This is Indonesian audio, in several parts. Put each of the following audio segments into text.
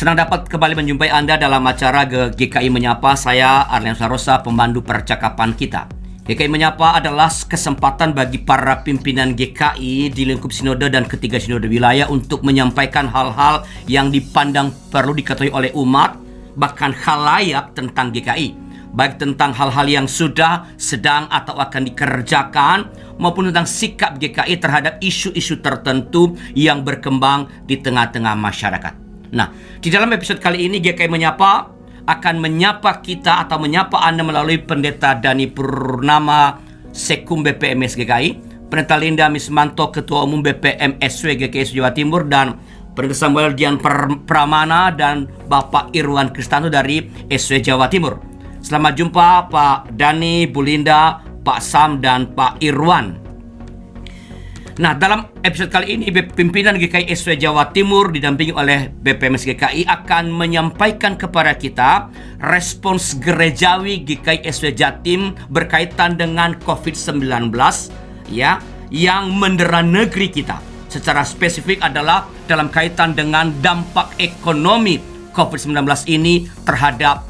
Senang dapat kembali menjumpai Anda dalam acara GKI Menyapa. Saya Arlen Sarosa, pemandu percakapan kita. GKI Menyapa adalah kesempatan bagi para pimpinan GKI di lingkup sinode dan ketiga sinode wilayah untuk menyampaikan hal-hal yang dipandang perlu diketahui oleh umat, bahkan khalayak tentang GKI. Baik tentang hal-hal yang sudah, sedang, atau akan dikerjakan, maupun tentang sikap GKI terhadap isu-isu tertentu yang berkembang di tengah-tengah masyarakat. Nah, di dalam episode kali ini GKI Menyapa akan menyapa kita atau menyapa Anda melalui Pendeta Dani Purnama, Sekum BPMS GKI, Pendeta Linda Mismanto, Ketua Umum BPM SW GKI Jawa Timur, dan Pendeta Samuel Dian Pramana dan Bapak Irwan Kristanto dari SW Jawa Timur. Selamat jumpa Pak Dani, Bu Linda, Pak Sam, dan Pak Irwan. Nah, dalam episode kali ini pimpinan GKI SW Jawa Timur didampingi oleh BPMS GKI akan menyampaikan kepada kita respons gerejawi GKI SW Jatim berkaitan dengan COVID-19 ya, yang mendera negeri kita. Secara spesifik adalah dalam kaitan dengan dampak ekonomi COVID-19 ini terhadap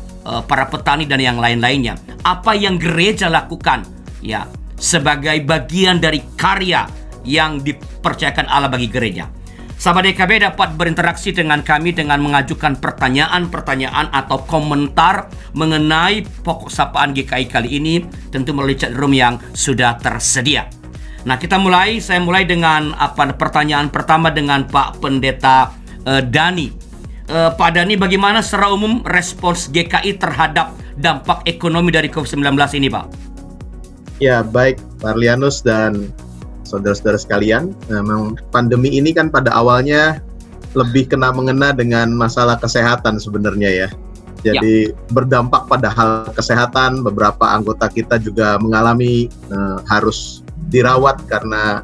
para petani dan yang lain-lainnya. Apa yang gereja lakukan ya sebagai bagian dari karya yang dipercayakan Allah bagi gereja. Sahabat DKB dapat berinteraksi dengan kami dengan mengajukan pertanyaan-pertanyaan atau komentar mengenai pokok sapaan GKI kali ini, tentu melalui chat room yang sudah tersedia. Nah, saya mulai dengan pertanyaan pertama dengan Pak Pendeta Dani. Pak Dani, bagaimana secara umum respons GKI terhadap dampak ekonomi dari COVID-19 ini, Pak? Ya, baik Pak Arlianus dan saudara-saudara sekalian, memang pandemi ini kan pada awalnya lebih mengena dengan masalah kesehatan sebenarnya ya. Jadi berdampak pada hal kesehatan, beberapa anggota kita juga mengalami harus dirawat karena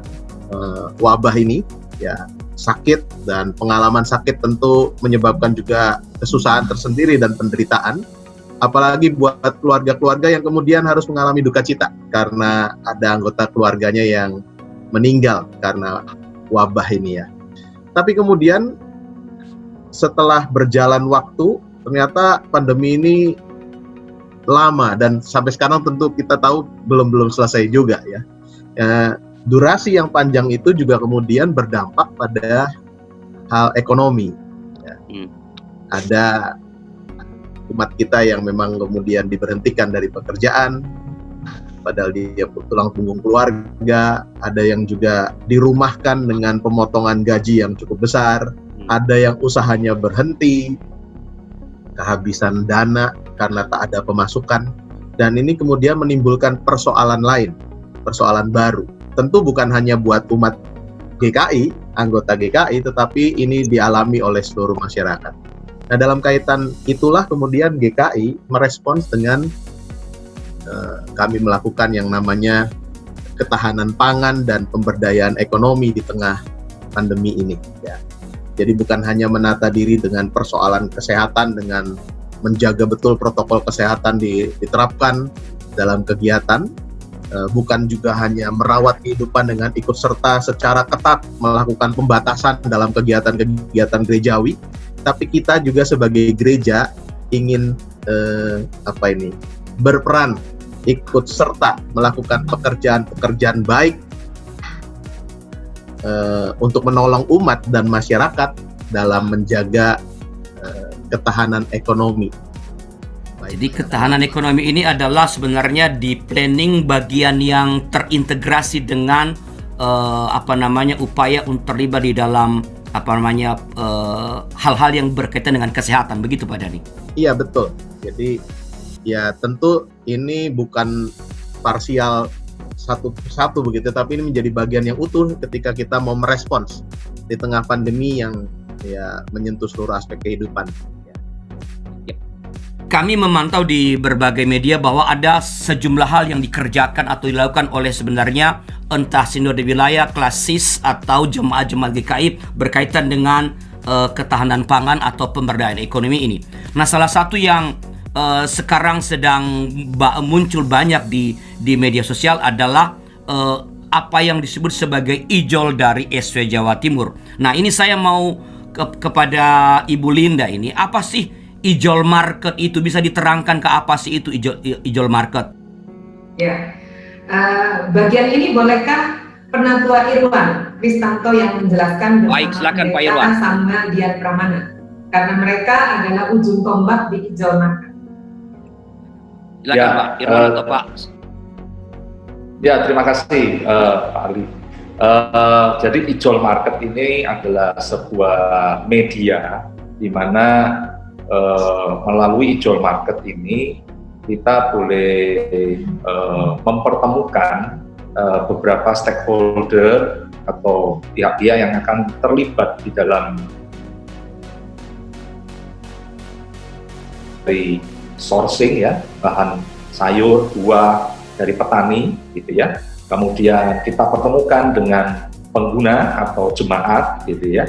wabah ini ya. Sakit, dan pengalaman sakit tentu menyebabkan juga kesusahan tersendiri dan penderitaan, apalagi buat keluarga-keluarga yang kemudian harus mengalami duka cita karena ada anggota keluarganya yang meninggal karena wabah ini ya. Tapi kemudian setelah berjalan waktu, ternyata pandemi ini lama dan sampai sekarang tentu kita tahu belum selesai juga ya. Durasi yang panjang itu juga kemudian berdampak pada hal ekonomi ya. Ada umat kita yang memang kemudian diberhentikan dari pekerjaan padahal dia tulang punggung keluarga, ada yang juga dirumahkan dengan pemotongan gaji yang cukup besar, ada yang usahanya berhenti, kehabisan dana karena tak ada pemasukan, dan ini kemudian menimbulkan persoalan lain, persoalan baru. Tentu bukan hanya buat umat GKI, anggota GKI, tetapi ini dialami oleh seluruh masyarakat. Nah, dalam kaitan itulah kemudian GKI merespons dengan kami melakukan yang namanya ketahanan pangan dan pemberdayaan ekonomi di tengah pandemi ini. Ya. Jadi bukan hanya menata diri dengan persoalan kesehatan dengan menjaga betul protokol kesehatan diterapkan dalam kegiatan, bukan juga hanya merawat kehidupan dengan ikut serta secara ketat melakukan pembatasan dalam kegiatan-kegiatan gerejawi, tapi kita juga sebagai gereja ingin berperan ikut serta melakukan pekerjaan baik untuk menolong umat dan masyarakat dalam menjaga ketahanan ekonomi. Jadi ketahanan ekonomi ini adalah sebenarnya di planning bagian yang terintegrasi dengan upaya untuk terlibat di dalam hal-hal yang berkaitan dengan kesehatan, begitu Pak Dani? Iya, betul. Jadi ya tentu ini bukan parsial satu persatu begitu, tapi ini menjadi bagian yang utuh ketika kita mau merespons di tengah pandemi yang ya menyentuh seluruh aspek kehidupan. Kami memantau di berbagai media bahwa ada sejumlah hal yang dikerjakan atau dilakukan oleh sebenarnya entah sinode wilayah, klasis, atau jemaat-jemaat GKI berkaitan dengan ketahanan pangan atau pemberdayaan ekonomi ini. Nah, salah satu yang sekarang sedang muncul banyak di media sosial adalah apa yang disebut sebagai ijol dari SW Jawa Timur. Nah, ini saya mau kepada Ibu Linda ini, apa sih ijol market itu? Bisa diterangkan ke apa sih itu ijol market? Ya, bagian ini bolehkah Penatua Irwan Kristanto yang menjelaskan Baik, silakan Pak mereka Irwan. sama Dian Pramana, karena mereka adalah ujung tombak di ijol market. Silakan Ya, Pak Irwan atau Pak. Ya, terima kasih Pak Ali. Jadi ijol market ini adalah sebuah media di mana melalui ijol market ini kita boleh mempertemukan beberapa stakeholder atau pihak-pihak yang akan terlibat di dalam dari sourcing ya, bahan sayur, buah dari petani gitu ya. Kemudian kita pertemukan dengan pengguna atau jemaat gitu ya,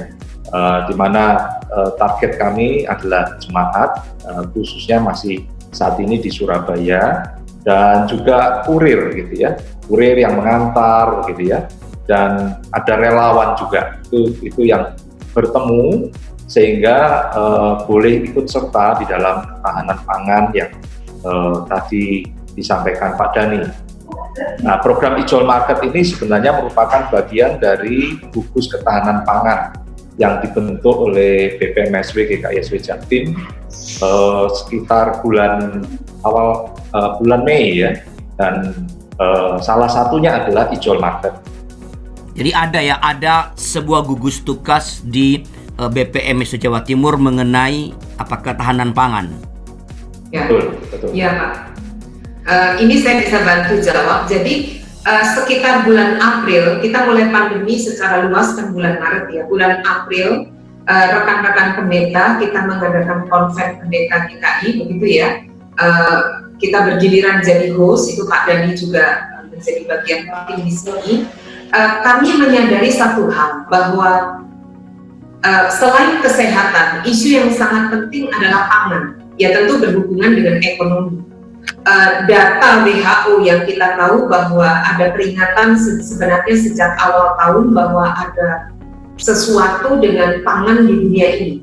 di mana target kami adalah jemaat, khususnya masih saat ini di Surabaya, dan juga kurir gitu ya, kurir yang mengantar gitu ya, dan ada relawan juga itu yang bertemu sehingga boleh ikut serta di dalam ketahanan pangan yang tadi disampaikan Pak Dhani. Nah, program ijol market ini sebenarnya merupakan bagian dari gugus ketahanan pangan yang dibentuk oleh BPMSW GKISW Jatim sekitar bulan Mei ya, dan salah satunya adalah ijol market. Jadi ada sebuah gugus tugas di BPMSW Jawa Timur mengenai ketahanan pangan. Ya, Betul. Ya Pak. Ini saya bisa bantu jawab. Jadi sekitar bulan April kita mulai pandemi secara luas kan bulan Maret ya. Bulan April rekan-rekan pendeta kita mengadakan konven pendeta GKI begitu ya. Kita bergiliran jadi host, itu Pak Dhani juga menjadi bagian penting di sini. Kami menyadari satu hal bahwa selain kesehatan, isu yang sangat penting adalah pangan. Ya tentu berhubungan dengan ekonomi. Data WHO yang kita tahu bahwa ada peringatan sebenarnya sejak awal tahun bahwa ada sesuatu dengan pangan di dunia ini.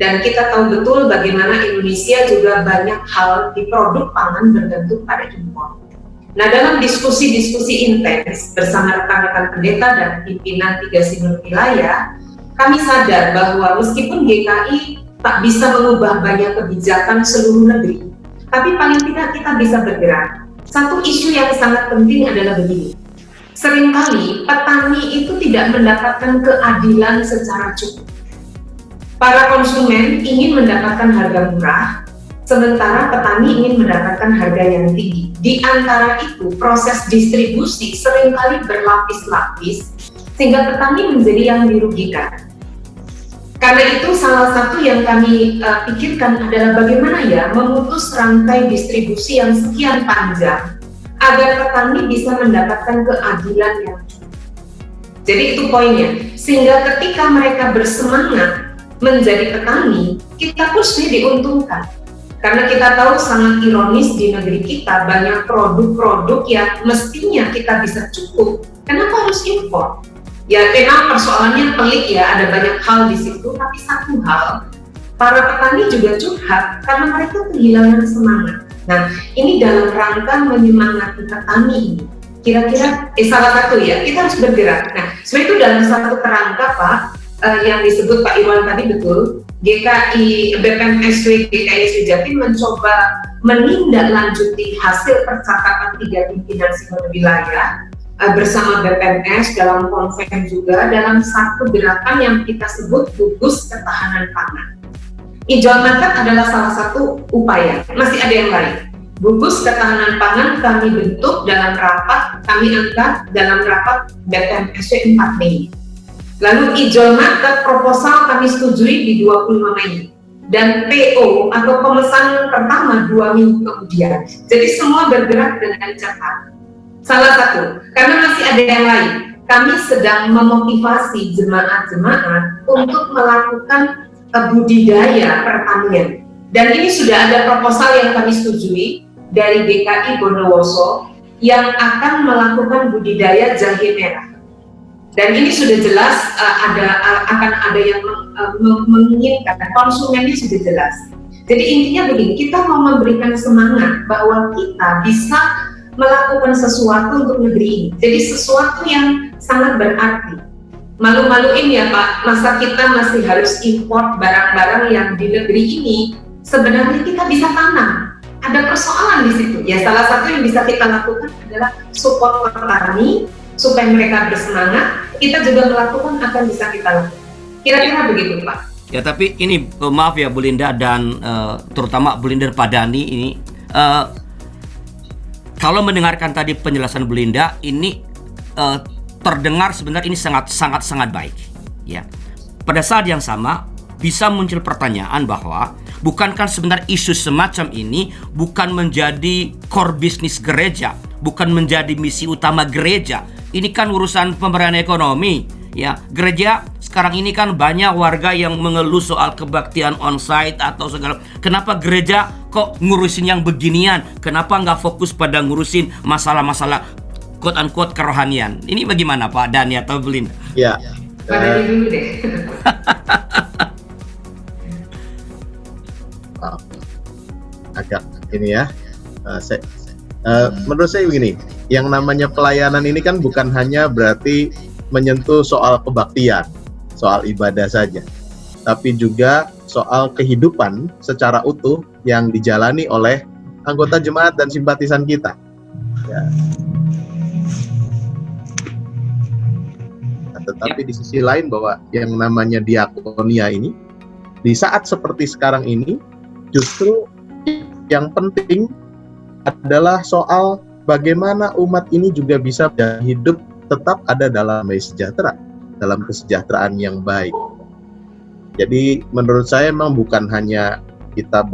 Dan kita tahu betul bagaimana Indonesia juga banyak hal di produk pangan bergantung pada impor. Nah, dalam diskusi-diskusi intens bersama rekan-rekan pendeta dan pimpinan 3 sinode wilayah, kami sadar bahwa meskipun GKI tak bisa mengubah banyak kebijakan seluruh negeri, tapi paling tidak kita bisa bergerak. Satu isu yang sangat penting adalah begini. Seringkali petani itu tidak mendapatkan keadilan secara cukup. Para konsumen ingin mendapatkan harga murah, sementara petani ingin mendapatkan harga yang tinggi. Di antara itu, proses distribusi seringkali berlapis-lapis, sehingga petani menjadi yang dirugikan. Karena itu salah satu yang kami pikirkan adalah bagaimana ya memutus rantai distribusi yang sekian panjang agar petani bisa mendapatkan keadilan yang cukup. Jadi itu poinnya. Sehingga ketika mereka bersemangat menjadi petani, kita pun sendiri diuntungkan. Karena kita tahu sangat ironis di negeri kita banyak produk-produk yang mestinya kita bisa cukup. Kenapa harus impor? Ya memang persoalannya pelik ya, ada banyak hal di situ, tapi satu hal, para petani juga curhat karena mereka kehilangan semangat. Nah, ini dalam rangka menyemangati petani ini. Kira-kira, salah satu ya, kita harus bergerak. Nah, sebenarnya itu dalam satu kerangka Pak, yang disebut Pak Irwan tadi betul, BPMSW GKISW Jatim mencoba menindaklanjuti hasil percakapan 3 pimpinan sinode wilayah bersama BPMS dalam konven juga dalam satu gerakan yang kita sebut gugus ketahanan pangan. Ijol market adalah salah satu upaya, masih ada yang lain. Gugus ketahanan pangan kami bentuk dalam rapat, kami angkat dalam rapat BPMSW 4 Mei. Lalu ijol market proposal kami setujui di 25 Mei. Dan PO atau pemesanan pertama 2 minggu kemudian. Jadi semua bergerak dengan cepat. Salah satu, karena masih ada yang lain, kami sedang memotivasi jemaat-jemaat untuk melakukan budidaya pertanian. Dan ini sudah ada proposal yang kami setujui dari GKI Bondowoso yang akan melakukan budidaya jahe merah. Dan ini sudah jelas akan ada yang menginginkan, konsumennya sudah jelas. Jadi intinya begini, kita mau memberikan semangat bahwa kita bisa melakukan sesuatu untuk negeri ini. Jadi sesuatu yang sangat berarti. Malu-maluin ya Pak, masa kita masih harus import barang-barang yang di negeri ini, sebenarnya kita bisa tanam. Ada persoalan di situ. Ya salah satu yang bisa kita lakukan adalah support petani, supaya mereka bersemangat, kita juga melakukan apa yang bisa kita lakukan. Kira-kira begitu Pak. Ya tapi ini maaf ya Bu Linda dan terutama Bu Linda dan Pak Dhani ini kalau mendengarkan tadi penjelasan Bu Linda ini terdengar sebenarnya ini sangat baik ya. Pada saat yang sama bisa muncul pertanyaan bahwa bukankah sebenarnya isu semacam ini bukan menjadi core bisnis gereja, bukan menjadi misi utama gereja. Ini kan urusan pemberdayaan ekonomi ya. Gereja sekarang ini kan banyak warga yang mengeluh soal kebaktian onsite atau segala. Kenapa gereja kok ngurusin yang beginian? Kenapa nggak fokus pada ngurusin masalah-masalah quote unquote kerohanian? Ini bagaimana Pak Dhani atau Bu Linda? Ya. Pak Dhani dulu deh. Agak ini ya. Menurut saya begini, yang namanya pelayanan ini kan bukan hanya berarti menyentuh soal kebaktian, soal ibadah saja, tapi juga soal kehidupan secara utuh yang dijalani oleh anggota jemaat dan simpatisan kita. Ya. Tetapi di sisi lain bahwa yang namanya diakonia ini, di saat seperti sekarang ini, justru yang penting adalah soal bagaimana umat ini juga bisa hidup tetap ada dalam sejahtera, dalam kesejahteraan yang baik. Jadi menurut saya memang bukan hanya kita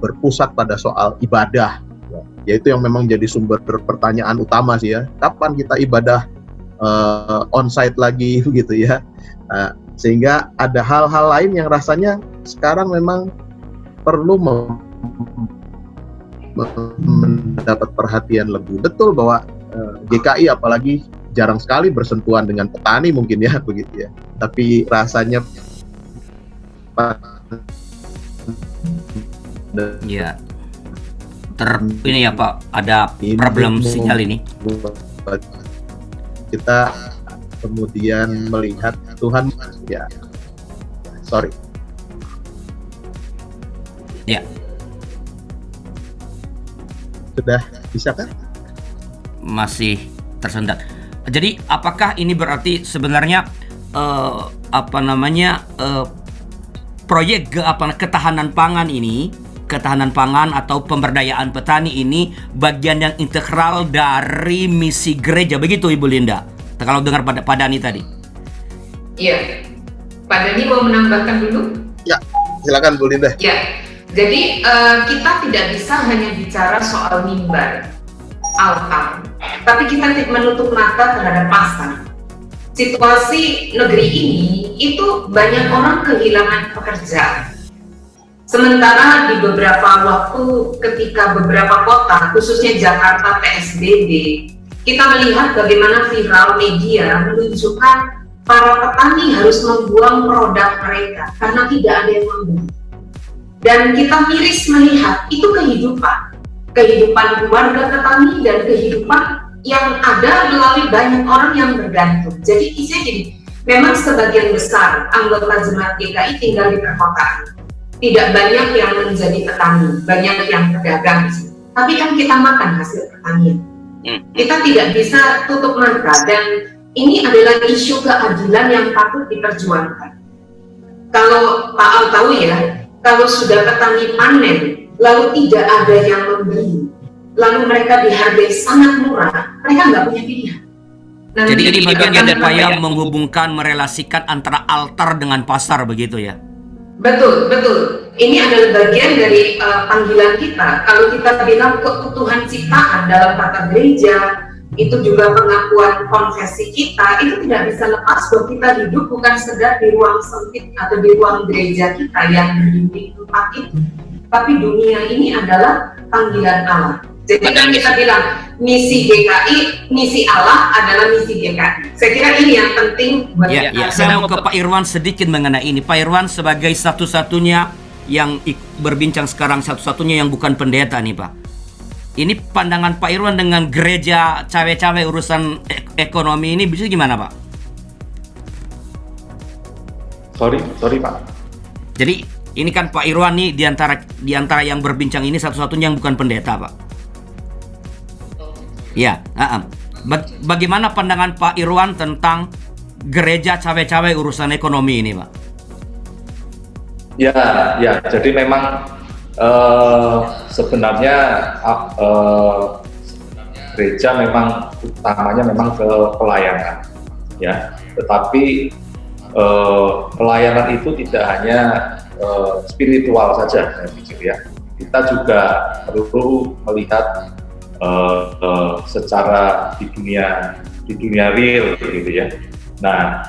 berpusat pada soal ibadah, yaitu yang memang jadi sumber pertanyaan utama sih ya. Kapan kita ibadah on-site lagi gitu ya. Sehingga ada hal-hal lain yang rasanya sekarang memang perlu mendapat perhatian lebih. Betul bahwa GKI apalagi jarang sekali bersentuhan dengan petani mungkin ya begitu ya. Tapi rasanya ya ini ya Pak, ada problem sinyal ini. Kita kemudian melihat Tuhan ya. Sorry. Ya. Sudah bisa kan? Masih tersendat. Jadi apakah ini berarti sebenarnya proyek ketahanan pangan atau pemberdayaan petani ini bagian yang integral dari misi gereja, begitu Ibu Linda? Kalau dengar pada Pak Dhani tadi. Iya. Pak Dhani mau menambahkan dulu? Ya, silakan Bu Linda. Ya. Jadi kita tidak bisa hanya bicara soal mimbar, altar, tapi kita menutup mata terhadap pasar. Situasi negeri ini itu banyak orang kehilangan pekerjaan. Sementara di beberapa waktu ketika beberapa kota, khususnya Jakarta PSBB, kita melihat bagaimana viral media menunjukkan para petani harus membuang produk mereka karena tidak ada yang membeli. Dan kita miris melihat itu kehidupan keluarga petani dan kehidupan yang ada melalui banyak orang yang bergantung. Jadi isinya gini, memang sebagian besar anggota jemaat GKI tinggal di perkotaan. Tidak banyak yang menjadi petani, banyak yang pedagang. Tapi kan kita makan hasil pertanian. Kita tidak bisa tutup mata, dan ini adalah isu keadilan yang patut diperjuangkan. Kalau Pak Al tahu ya, kalau sudah petani panen, lalu tidak ada yang membeli, lalu mereka dihargai sangat murah, mereka nggak punya pilihan. Jadi ini bagian dari upaya menghubungkan, merelasikan antara altar dengan pasar, begitu ya? Betul, betul. Ini adalah bagian dari panggilan kita. Kalau kita bilang keutuhan ciptaan dalam tata gereja, itu juga pengakuan konfesi kita, itu tidak bisa lepas bahwa kita hidup bukan sekedar di ruang sempit atau di ruang gereja kita yang berdinding tempat itu, tapi dunia ini adalah panggilan Allah. Jadi kan kita bilang misi GKI, misi Allah adalah misi GKI. Saya kira ini yang penting buat Ya, ya. Saya mau ke Pak Irwan sedikit mengenai ini. Pak Irwan sebagai satu-satunya yang berbincang sekarang, satu-satunya yang bukan pendeta nih Pak. Ini pandangan Pak Irwan dengan gereja cawe-cawe urusan ekonomi ini bisa gimana Pak? Sorry Pak. Jadi ini kan Pak Irwan nih diantara yang berbincang ini satu-satunya yang bukan pendeta Pak. Ya, bagaimana pandangan Pak Irwan tentang gereja cawe-cawe urusan ekonomi ini, Pak? Ya, jadi memang sebenarnya gereja memang utamanya memang ke pelayanan, ya. Tetapi pelayanan itu tidak hanya spiritual saja, saya pikir ya. Kita juga perlu melihat secara di dunia real gitu ya. Nah,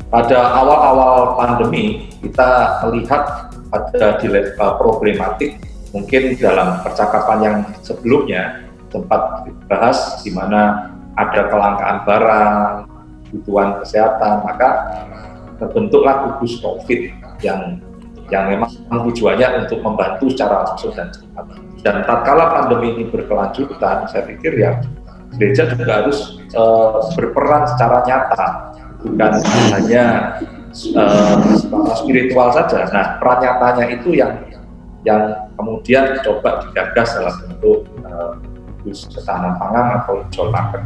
pada awal-awal pandemi kita melihat ada problematik mungkin dalam percakapan yang sebelumnya sempat dibahas di mana ada kelangkaan barang, kebutuhan kesehatan, maka terbentuklah gugus COVID yang memang tujuannya untuk membantu secara langsung dan cepat. Dan tatkala pandemi ini berkelanjutan, saya pikir ya gereja juga harus berperan secara nyata, bukan hanya secara spiritual saja. Nah, peran nyatanya itu yang kemudian coba digagas dalam bentuk ketahanan pangan atau jual market.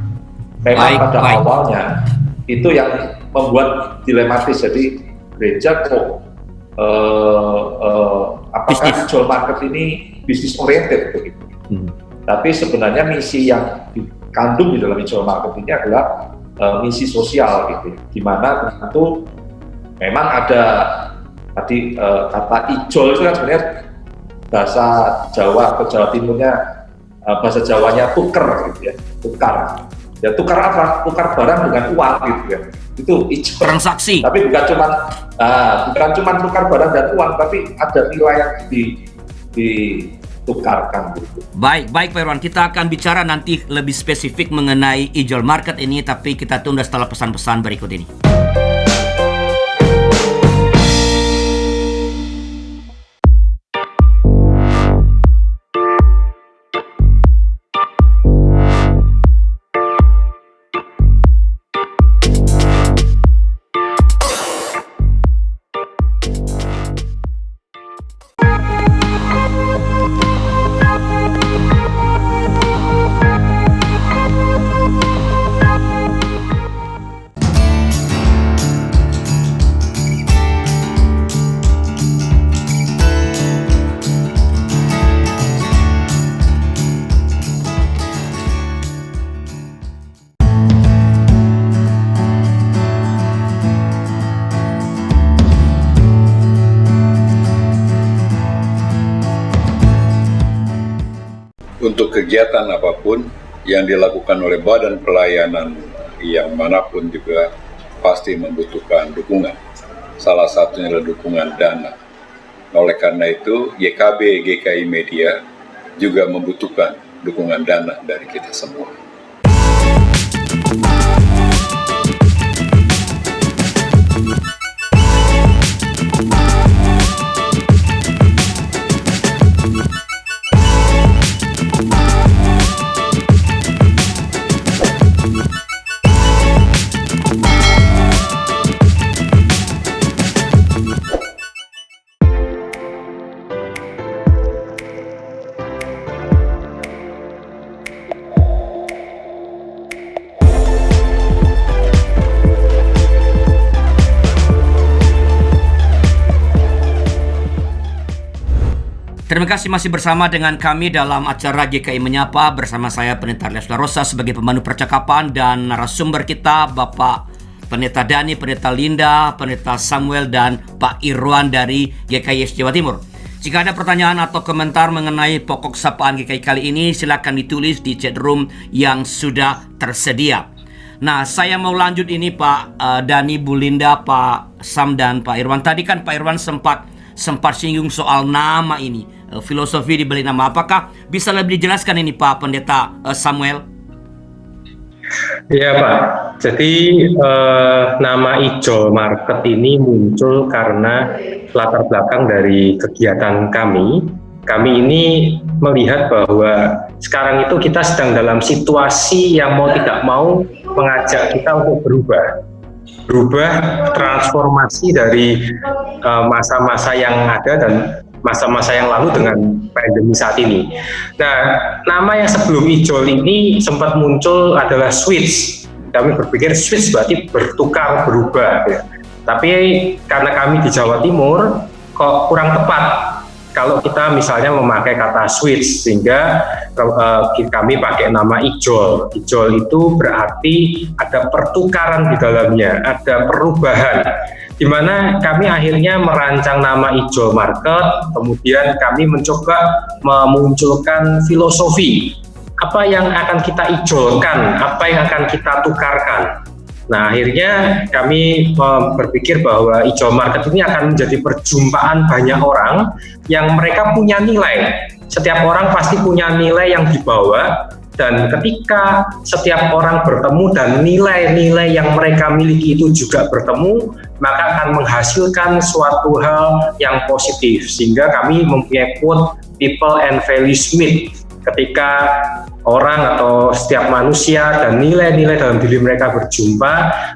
Memang pada awalnya itu yang membuat dilematis. Jadi gereja kok apakah jual market ini bisnis oriented begitu? Tapi sebenarnya misi yang dikandung di dalam jual market ini adalah misi sosial gitu, di mana tentu memang ada tadi kata ijol itu kan sebenarnya bahasa Jawa atau Jawa Timurnya bahasa Jawanya tuker gitu ya, tukar. Ya tukar apa? Tukar barang dengan uang gitu ya. Itu ijol. Transaksi. Tapi bukan cuma tukar barang dan uang, tapi ada nilai yang ditukarkan gitu. Baik Pak Irwan, kita akan bicara nanti lebih spesifik mengenai ijol market ini, tapi kita tunda setelah pesan-pesan berikut ini. Untuk kegiatan apapun yang dilakukan oleh badan pelayanan yang manapun juga pasti membutuhkan dukungan. Salah satunya adalah dukungan dana. Oleh karena itu, YKB GKI Media juga membutuhkan dukungan dana dari kita semua. Terima kasih masih bersama dengan kami dalam acara GKI Menyapa bersama saya Pendeta Arlian Sularosa sebagai pemandu percakapan dan narasumber kita Bapak Pendeta Dani, Pendeta Linda, Pendeta Samuel dan Pak Irwan dari GKI Jawa Timur. Jika ada pertanyaan atau komentar mengenai pokok sapaan GKI kali ini, silakan ditulis di chat room yang sudah tersedia. Nah, saya mau lanjut ini Pak Dani, Bu Linda, Pak Sam dan Pak Irwan. Tadi kan Pak Irwan sempat singgung soal nama ini. filosofi di balik nama. Apakah bisa lebih dijelaskan ini Pak Pendeta Samuel? Iya Pak, jadi nama Ijol Market ini muncul karena latar belakang dari kegiatan kami. Kami ini melihat bahwa sekarang itu kita sedang dalam situasi yang mau tidak mau mengajak kita untuk berubah transformasi dari masa-masa yang ada dan masa-masa yang lalu dengan pandemi saat ini. Nah, nama yang sebelum Ijol ini sempat muncul adalah switch. Kami berpikir switch berarti bertukar, berubah. Ya. Tapi karena kami di Jawa Timur kok kurang tepat kalau kita misalnya memakai kata switch, sehingga kami pakai nama Ijol. Ijol itu berarti ada pertukaran di dalamnya, ada perubahan. Di mana kami akhirnya merancang nama Ijol Market, kemudian kami mencoba memunculkan filosofi apa yang akan kita ijolkan, apa yang akan kita tukarkan. Nah, akhirnya kami berpikir bahwa Ijol Market ini akan menjadi perjumpaan banyak orang yang mereka punya nilai. Setiap orang pasti punya nilai yang dibawa, dan ketika setiap orang bertemu dan nilai-nilai yang mereka miliki itu juga bertemu, maka akan menghasilkan suatu hal yang positif. Sehingga kami mempunyai quote people and values meet. Ketika orang atau setiap manusia dan nilai-nilai dalam diri mereka berjumpa,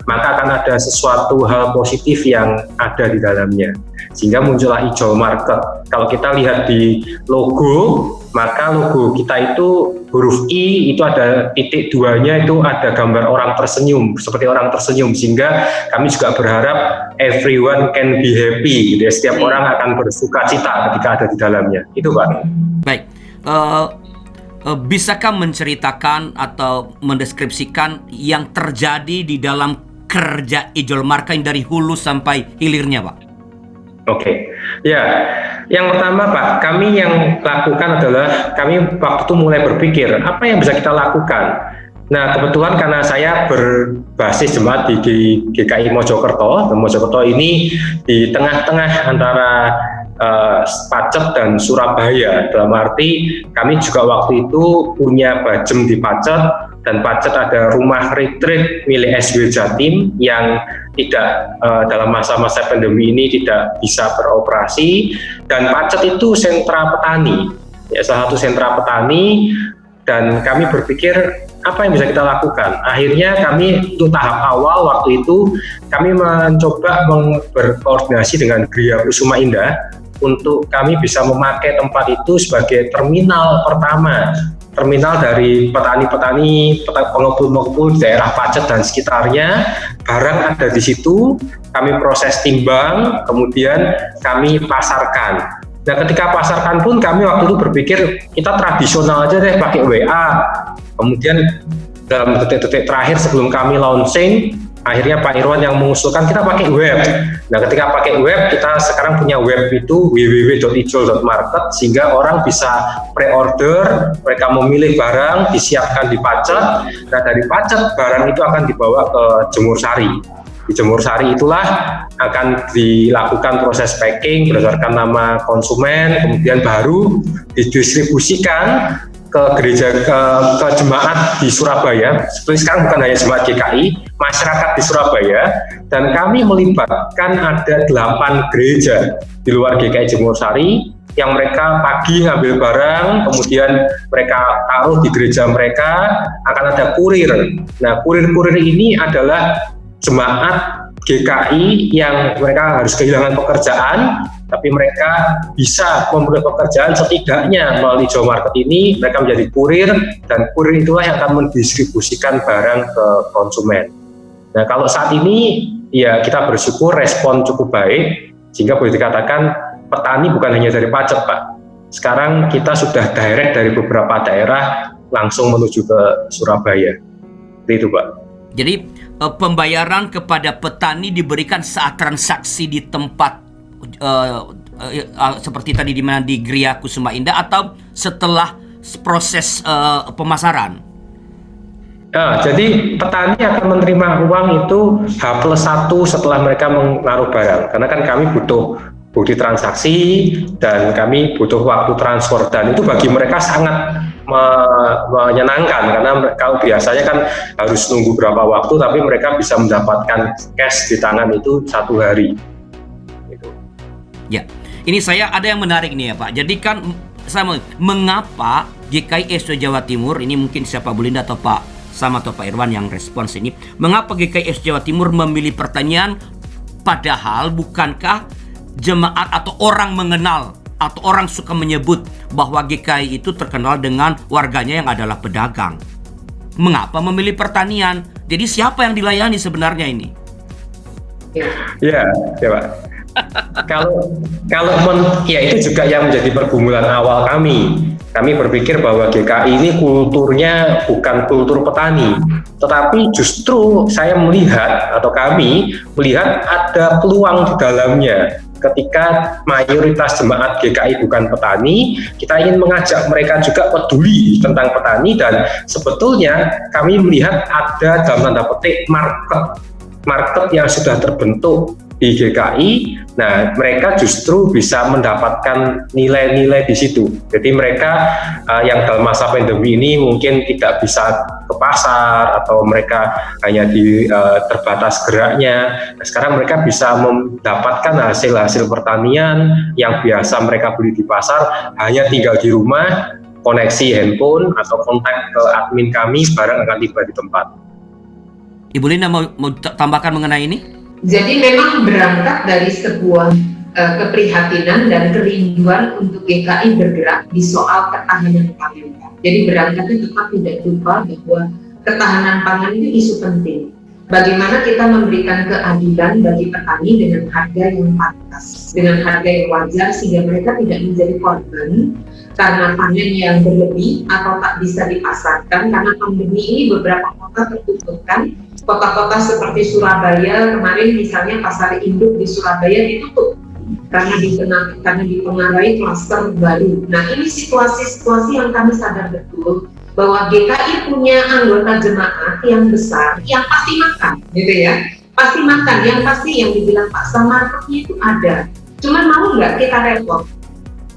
maka akan ada sesuatu hal positif yang ada di dalamnya. Sehingga muncullah Ijol Market. Kalau kita lihat di logo, maka logo kita itu huruf I itu ada titik duanya, itu ada gambar orang tersenyum, seperti orang tersenyum, sehingga kami juga berharap everyone can be happy. Jadi setiap orang akan bersuka cita ketika ada di dalamnya. Itu Pak. Baik. Bisakah menceritakan atau mendeskripsikan yang terjadi di dalam kerja Ijol Market dari hulu sampai hilirnya, Pak? Oke, ya. Yang pertama, Pak, kami yang lakukan adalah kami waktu itu mulai berpikir apa yang bisa kita lakukan. Nah, kebetulan karena saya berbasis jemaat di GKI Mojokerto, dan Mojokerto ini di tengah-tengah antara Pacet dan Surabaya. Dalam arti kami juga waktu itu punya bajem di Pacet, dan Pacet ada rumah retreat milik SW Jatim yang tidak dalam masa-masa pandemi ini tidak bisa beroperasi, dan Pacet itu sentra petani, ya, salah satu sentra petani, dan kami berpikir apa yang bisa kita lakukan. Akhirnya kami untuk tahap awal waktu itu kami mencoba berkoordinasi dengan Gria Kusuma Indah untuk kami bisa memakai tempat itu sebagai terminal pertama, terminal dari petani-petani, pengepul-pengepul di daerah Pacet dan sekitarnya. Barang ada di situ, kami proses timbang, kemudian kami pasarkan. Nah, ketika pasarkan pun kami waktu itu berpikir kita tradisional aja deh, pakai WA. Kemudian dalam detik-detik terakhir sebelum kami launching, akhirnya Pak Irwan yang mengusulkan kita pakai web. Nah, ketika pakai web, kita sekarang punya web itu www.ijol.market, sehingga orang bisa pre-order, mereka memilih barang, disiapkan di Pacet. Nah, dari Pacet barang itu akan dibawa ke Jemur Sari. Di Jemur Sari itulah akan dilakukan proses packing berdasarkan nama konsumen, kemudian baru didistribusikan ke gereja, ke jemaat di Surabaya. Seperti sekarang bukan hanya jemaat GKI, masyarakat di Surabaya, dan kami melibatkan ada 8 gereja di luar GKI Jemur Sari yang mereka pagi ngambil barang, kemudian mereka taruh di gereja mereka, akan ada kurir. Nah, kurir-kurir ini adalah jemaat GKI yang mereka harus kehilangan pekerjaan, tapi mereka bisa memperoleh pekerjaan setidaknya melalui Ijol Market ini. Mereka menjadi kurir, dan kurir itulah yang akan mendistribusikan barang ke konsumen. Nah, kalau saat ini ya kita bersyukur respon cukup baik, sehingga boleh dikatakan petani bukan hanya dari Pacet, Pak. Sekarang kita sudah direct dari beberapa daerah langsung menuju ke Surabaya. Itu, Pak. Jadi pembayaran kepada petani diberikan saat transaksi di tempat seperti tadi di mana di Gria Kusuma Indah, atau setelah proses pemasaran? Nah, jadi petani akan menerima uang itu H+1 setelah mereka menaruh barang, karena kan kami butuh bukti transaksi dan kami butuh waktu transfer, dan itu bagi mereka sangat menyenangkan karena kalau biasanya kan harus nunggu berapa waktu, tapi mereka bisa mendapatkan cash di tangan itu 1 hari. Gitu. Ya, ini saya ada yang menarik nih ya Pak. Jadi kan mengapa GKI SW Jawa Timur, ini mungkin siapa Bu Linda atau Pak Sam atau Pak Irwan yang respons ini, mengapa GKI SW Jawa Timur memilih pertanian, padahal bukankah jemaat atau orang mengenal atau orang suka menyebut bahwa GKI itu terkenal dengan warganya yang adalah pedagang? Mengapa memilih pertanian? Jadi siapa yang dilayani sebenarnya ini? Ya Pak. Ya itu juga yang menjadi pergumulan awal kami. Kami berpikir bahwa GKI ini kulturnya bukan kultur petani, tetapi justru saya melihat atau kami melihat ada peluang di dalamnya. Ketika mayoritas jemaat GKI bukan petani, kita ingin mengajak mereka juga peduli tentang petani, dan sebetulnya kami melihat ada dalam tanda petik market yang sudah terbentuk di GKI. Nah, mereka justru bisa mendapatkan nilai-nilai di situ. Jadi mereka yang dalam masa pandemi ini mungkin tidak bisa ke pasar atau mereka hanya terbatas geraknya. Nah, sekarang mereka bisa mendapatkan hasil-hasil pertanian yang biasa mereka beli di pasar, hanya tinggal di rumah, koneksi handphone atau kontak ke admin kami, barang akan tiba di tempat. Ibu Linda mau tambahkan mengenai ini? Jadi memang berangkat dari sebuah keprihatinan dan kerinduan untuk GKI bergerak di soal ketahanan pangan. Jadi berangkatnya tetap tidak lupa bahwa ketahanan pangan itu isu penting. Bagaimana kita memberikan keadilan bagi petani dengan harga yang pantas, dengan harga yang wajar, sehingga mereka tidak menjadi korban karena panen yang berlebih atau tak bisa dipasarkan. Karena pandemi ini beberapa kota tertutup kan. Kota-kota seperti Surabaya kemarin misalnya pasar induk di Surabaya ditutup karena dipengaruhi klaster baru. Nah, ini situasi-situasi yang kami sadar betul bahwa GKI punya anggota jemaat yang besar yang pasti makan, gitu ya. Pasti makan, yang pasti yang dibilang Pak Sam, marketnya itu ada. Cuman mau nggak kita repot?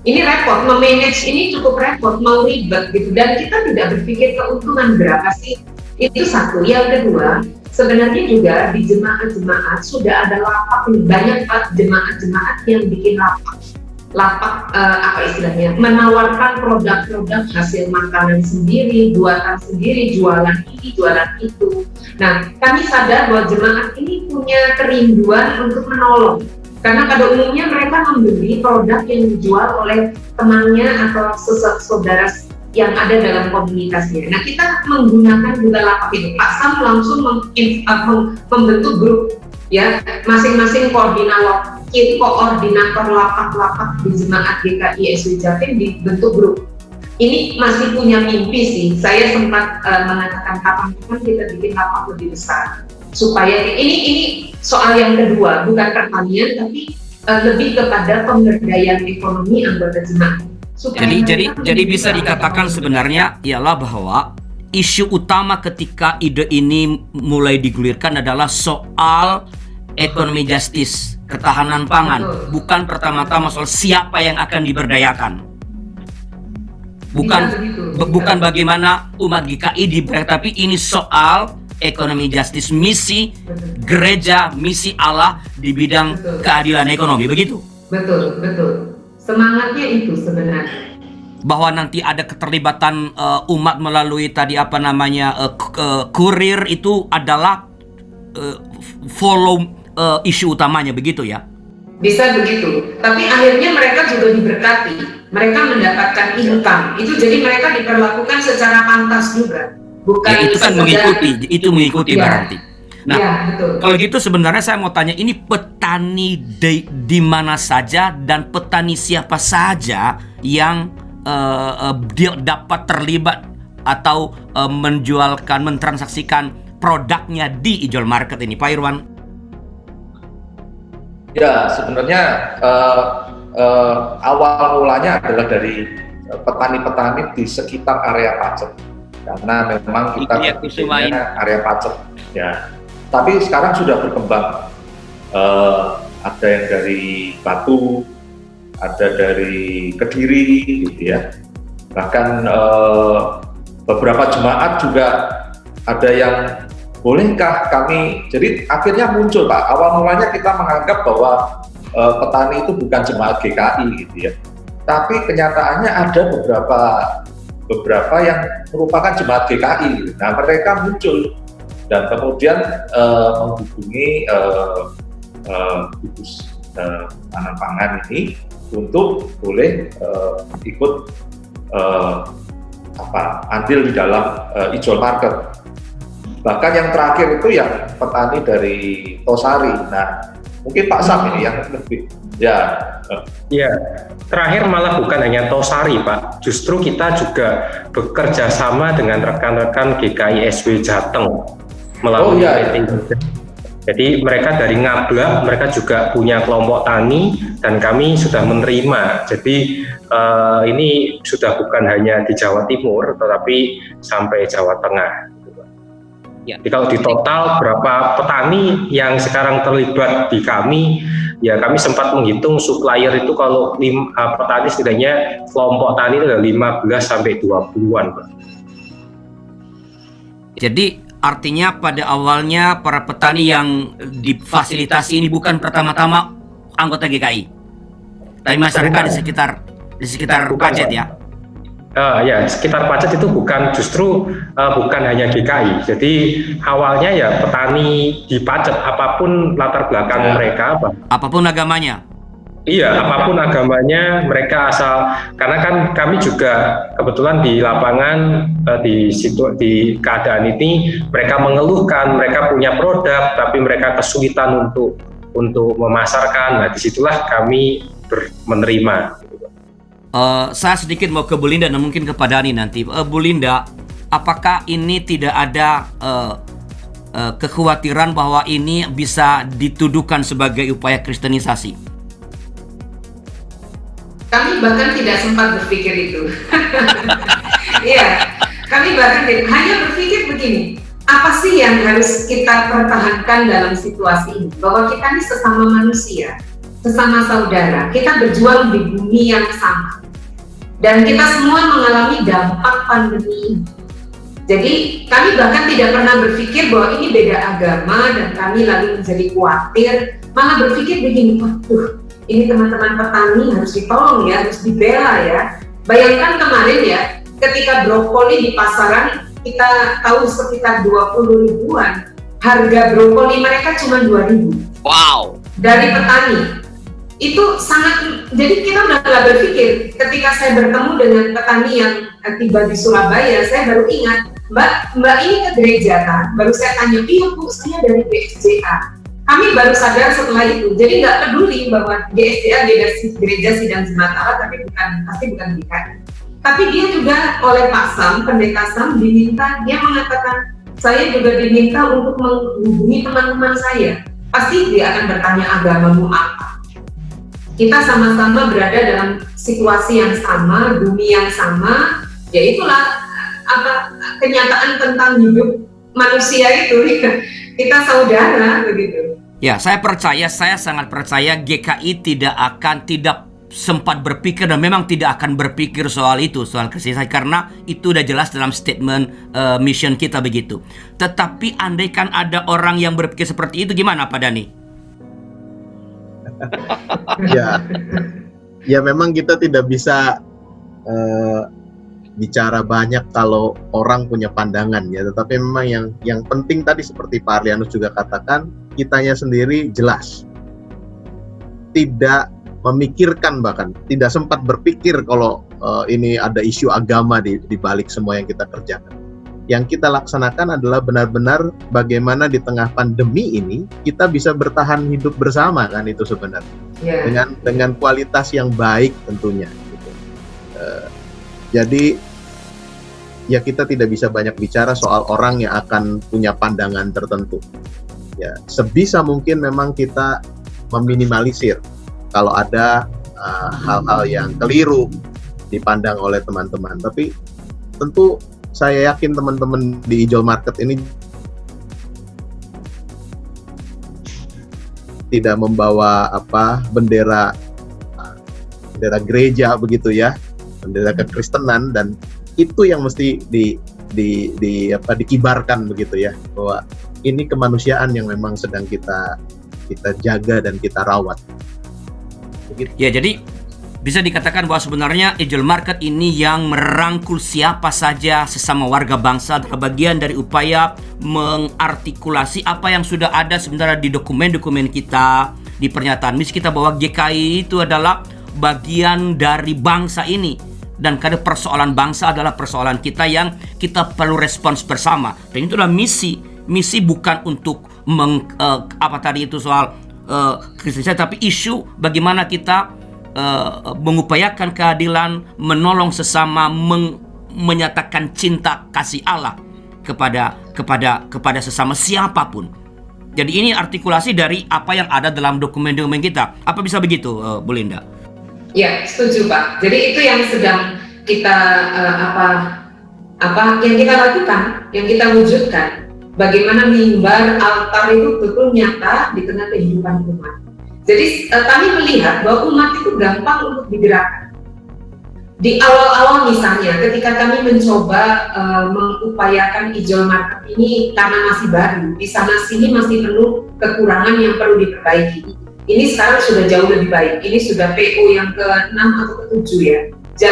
Ini repot, memanage ini cukup repot, mau ribet gitu, dan kita tidak berpikir keuntungan berapa sih. Itu satu. Yang kedua, sebenarnya juga di jemaat-jemaat sudah ada lapak, banyak jemaat-jemaat yang bikin lapak apa istilahnya, menawarkan produk-produk hasil makanan sendiri, buatan sendiri, jualan ini, jualan itu. Nah, kami sadar bahwa jemaat ini punya kerinduan untuk menolong, karena pada umumnya mereka membeli produk yang dijual oleh temannya atau saudara yang ada dalam komunitasnya. Nah, kita menggunakan juga lapak itu. Pak Sam langsung membentuk grup, ya, masing-masing koordinator lapak-lapak di jemaat GKI SW Jatim dibentuk grup. Ini masih punya mimpi sih. Saya sempat mengatakan kapan-kapan kita bikin lapak lebih besar. Supaya ini soal yang kedua, bukan pertanian, tapi lebih kepada pemberdayaan ekonomi anggota jemaat. Jadi bisa dikatakan sebenarnya ialah bahwa isu utama ketika ide ini mulai digulirkan adalah soal ekonomi justice, ketahanan pangan, bukan pertama-tama soal siapa yang akan diberdayakan. Bukan bagaimana umat GKI diberdayakan, tapi ini soal ekonomi justice, misi gereja, misi Allah di bidang keadilan ekonomi, begitu? Betul. Semangatnya itu sebenarnya. Bahwa nanti ada keterlibatan umat melalui tadi kurir itu adalah follow isu utamanya, begitu ya? Bisa begitu. Tapi akhirnya mereka juga diberkati. Mereka mendapatkan income. Itu jadi mereka diperlakukan secara pantas juga. Bukan ya, itu mengikuti ya. Berarti. Nah, ya, betul. Kalau gitu sebenarnya saya mau tanya, ini petani di mana saja dan petani siapa saja yang dia dapat terlibat atau mentransaksikan produknya di Ijol Market ini, Pak Irwan? Ya, sebenarnya awal mulanya adalah dari petani-petani di sekitar area Pacet, karena memang kita area Pacet, ya. Tapi sekarang sudah berkembang ada yang dari Batu, ada dari Kediri, gitu ya. Bahkan beberapa jemaat juga ada yang bolehkah kami, jadi akhirnya muncul Pak, awal mulanya kita menganggap bahwa petani itu bukan jemaat GKI gitu ya, tapi kenyataannya ada beberapa yang merupakan jemaat GKI gitu. Nah mereka muncul dan kemudian menghubungi gugus tanaman pangan ini untuk boleh ikut andil di dalam Ijol Market. Bahkan yang terakhir itu yang petani dari Tosari. Nah, mungkin Pak Sam ini yang lebih ya. Ya, terakhir malah bukan hanya Tosari Pak, justru kita juga bekerja sama dengan rekan-rekan GKI SW Jateng melalui meeting. Jadi mereka dari Ngablak, mereka juga punya kelompok tani dan kami sudah menerima. Jadi ini sudah bukan hanya di Jawa Timur, tetapi sampai Jawa Tengah. Ya. Jadi kalau di total berapa petani yang sekarang terlibat di kami, ya kami sempat menghitung supplier itu kalau petani setidaknya kelompok tani itu ada 15 sampai 20-an. Jadi artinya pada awalnya para petani yang difasilitasi ini bukan pertama-tama anggota GKI, tapi masyarakat di sekitar Pacet ya. Ya, sekitar Pacet itu bukan hanya GKI. Jadi awalnya ya petani di Pacet apapun latar belakang mereka, apapun agamanya. Iya, apapun agamanya mereka asal, karena kan kami juga kebetulan di lapangan di keadaan ini mereka mengeluhkan mereka punya produk tapi mereka kesulitan untuk memasarkan. Nah, disitulah kami menerima. Saya sedikit mau ke Bu Linda dan mungkin kepada Dani nanti. Bu Linda, apakah ini tidak ada kekhawatiran bahwa ini bisa dituduhkan sebagai upaya kristenisasi? Kami bahkan tidak sempat berpikir itu. Iya, kami bahkan hanya berpikir begini, apa sih yang harus kita pertahankan dalam situasi ini? Bahwa kita ini sesama manusia, sesama saudara, kita berjuang di bumi yang sama. Dan kita semua mengalami dampak pandemi ini. Jadi kami bahkan tidak pernah berpikir bahwa ini beda agama dan kami lalu menjadi khawatir, malah berpikir begini, waduh, ini teman-teman petani harus ditolong ya, harus dibela ya. Bayangkan kemarin ya, ketika brokoli di pasaran kita tahu sekitar 20 ribuan, harga brokoli mereka cuma 2.000. Wow. Dari petani. Itu sangat, jadi kita udah nggak berpikir. Ketika saya bertemu dengan petani yang tiba di Surabaya, saya baru ingat, Mbak ini ke gereja kan? Baru saya tanya, iya Bu, saya dari GSJA. Kami baru sadar setelah itu, jadi nggak peduli bahwa GSJA beda gereja sidang jemaat Allah, tapi pasti bukan GKI. Tapi dia juga oleh Pak Sam, pendeta Sam, dia mengatakan, saya juga diminta untuk menghubungi teman-teman saya. Pasti dia akan bertanya agamamu apa. Kita sama-sama berada dalam situasi yang sama, bumi yang sama, ya itulah kenyataan tentang hidup manusia itu. Kita saudara begitu. Ya, saya sangat percaya GKI tidak sempat berpikir dan memang tidak akan berpikir soal itu, soal kristenisasi, karena itu udah jelas dalam statement mission kita begitu. Tetapi andaikan ada orang yang berpikir seperti itu, gimana Pak Dani? Ya memang kita tidak bisa bicara banyak kalau orang punya pandangan ya, tetapi memang yang penting tadi seperti Pak Arlianus juga katakan, kitanya sendiri jelas tidak memikirkan, bahkan tidak sempat berpikir kalau ini ada isu agama di balik semua yang kita kerjakan. Yang kita laksanakan adalah benar-benar bagaimana di tengah pandemi ini kita bisa bertahan hidup bersama, kan itu sebenarnya. Dengan kualitas yang baik tentunya gitu. Jadi ya kita tidak bisa banyak bicara soal orang yang akan punya pandangan tertentu. Ya, sebisa mungkin memang kita meminimalisir kalau ada hal-hal yang keliru dipandang oleh teman-teman. Tapi tentu saya yakin teman-teman di Ijol Market ini tidak membawa bendera gereja begitu ya, bendera kekristenan, dan itu yang mesti dikibarkan begitu ya, bahwa ini kemanusiaan yang memang sedang kita jaga dan kita rawat. Begitu. Ya, jadi bisa dikatakan bahwa sebenarnya Ijol Market ini yang merangkul siapa saja sesama warga bangsa adalah bagian dari upaya mengartikulasi apa yang sudah ada sebenarnya di dokumen-dokumen kita, di pernyataan misi kita, bahwa GKI itu adalah bagian dari bangsa ini, dan karena persoalan bangsa adalah persoalan kita yang kita perlu respons bersama. Dan itu adalah misi bukan untuk soal Kristen, tapi isu bagaimana kita mengupayakan keadilan, menolong sesama, menyatakan cinta kasih Allah kepada sesama siapapun. Jadi ini artikulasi dari apa yang ada dalam dokumen-dokumen kita. Apa bisa begitu, Bu Linda? Ya, setuju Pak. Jadi itu yang sedang kita yang kita lakukan, yang kita wujudkan. Bagaimana mimbar altar itu betul nyata di tengah kehidupan umat. Jadi kami melihat bahwa umat itu gampang untuk digerakkan. Di awal-awal misalnya, ketika kami mencoba mengupayakan Ijol Market ini karena masih baru, di sana sini masih penuh kekurangan yang perlu diperbaiki. Ini sekarang sudah jauh lebih baik. Ini sudah PO yang ke-6 atau ke-7 ya.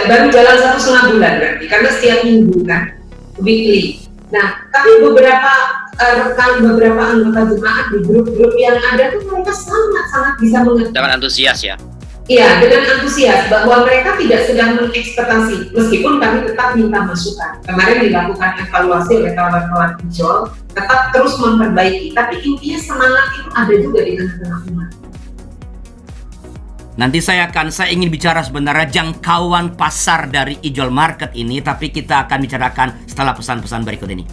Baru jalan 1,5 bulan berarti, karena setiap minggu kan, weekly. Nah, tapi beberapa anggota jemaat di grup-grup yang ada tuh mereka sangat-sangat bisa mengerti. Dengan antusias ya? Iya, dengan antusias bahwa mereka tidak sedang mengekspektasi, meskipun kami tetap minta masukan. Kemarin dilakukan evaluasi oleh kawan-kawan Ijol, tetap terus memperbaiki, tapi intinya semangat itu ada juga di tengah-tengah umat. Nanti saya ingin bicara sebenarnya jangkauan pasar dari Ijol Market ini, tapi kita akan bicarakan setelah pesan-pesan berikut ini.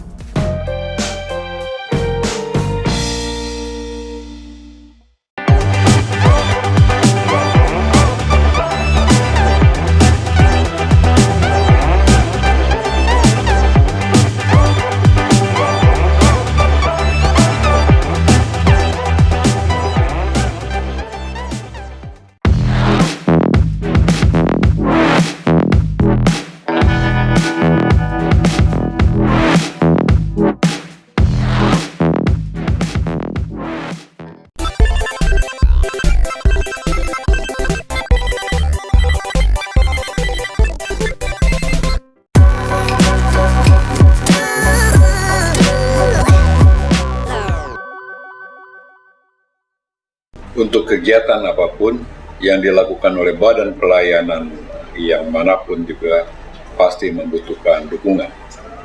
Untuk kegiatan apapun yang dilakukan oleh badan pelayanan yang manapun juga pasti membutuhkan dukungan.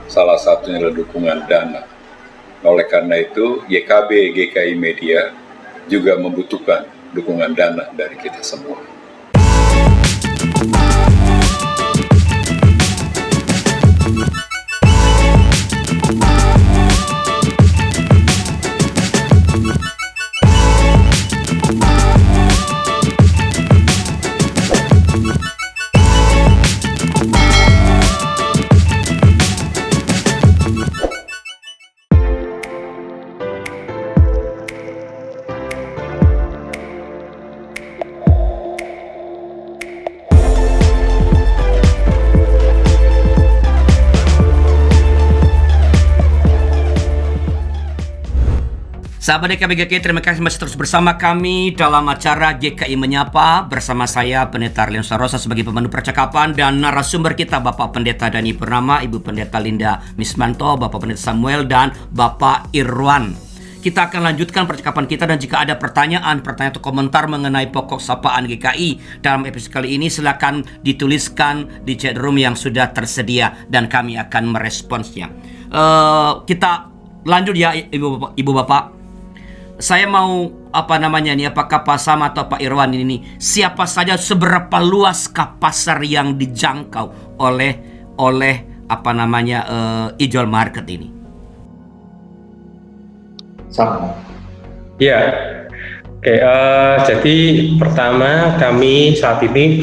Salah satunya adalah dukungan dana. Oleh karena itu, GKB GKI Media juga membutuhkan dukungan dana dari kita semua. Sahabat GKI, terima kasih masih terus bersama kami dalam acara GKI Menyapa bersama saya Pendeta Arlen Sarosa sebagai pemandu percakapan, dan narasumber kita Bapak Pendeta Dani Purnama, Ibu Pendeta Linda Mismanto, Bapak Pendeta Samuel, dan Bapak Irwan. Kita akan lanjutkan percakapan kita, dan jika ada pertanyaan atau komentar mengenai pokok sapaan GKI dalam episode kali ini, silakan dituliskan di chat room yang sudah tersedia dan kami akan meresponsnya. Kita lanjut ya Ibu Bapak. Saya mau apakah Pak Sam atau Pak Irwan ini, siapa saja, seberapa luaskah pasar yang dijangkau oleh Ijol Market ini? Sama. Ya, oke. Jadi pertama kami saat ini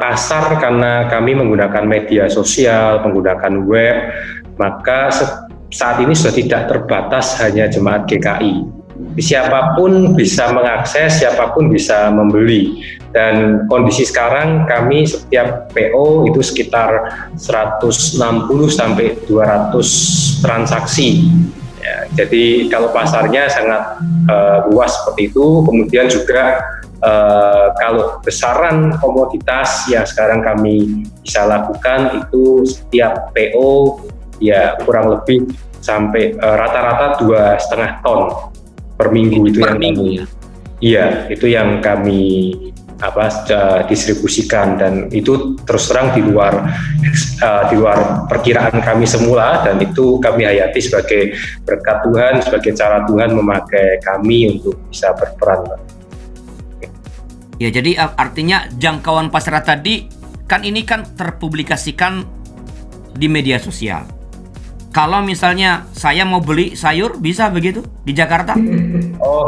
pasar, karena kami menggunakan media sosial, menggunakan web, maka saat ini sudah tidak terbatas hanya jemaat GKI. siapapun bisa mengakses, siapapun bisa membeli. Dan kondisi sekarang kami setiap PO itu sekitar 160 sampai 200 transaksi. Ya, jadi kalau pasarnya sangat luas seperti itu. Kemudian juga kalau besaran komoditas yang sekarang kami bisa lakukan itu setiap PO ya kurang lebih sampai rata-rata 2,5 ton per minggu itu per yang minggu, kami, ya? Iya, itu yang kami distribusikan, dan itu terus terang di luar perkiraan kami semula, dan itu kami hayati sebagai berkat Tuhan, sebagai cara Tuhan memakai kami untuk bisa berperan, Pak. Ya, jadi artinya jangkauan pasar tadi kan ini kan terpublikasikan di media sosial. Kalau misalnya saya mau beli sayur, bisa begitu di Jakarta? Oh,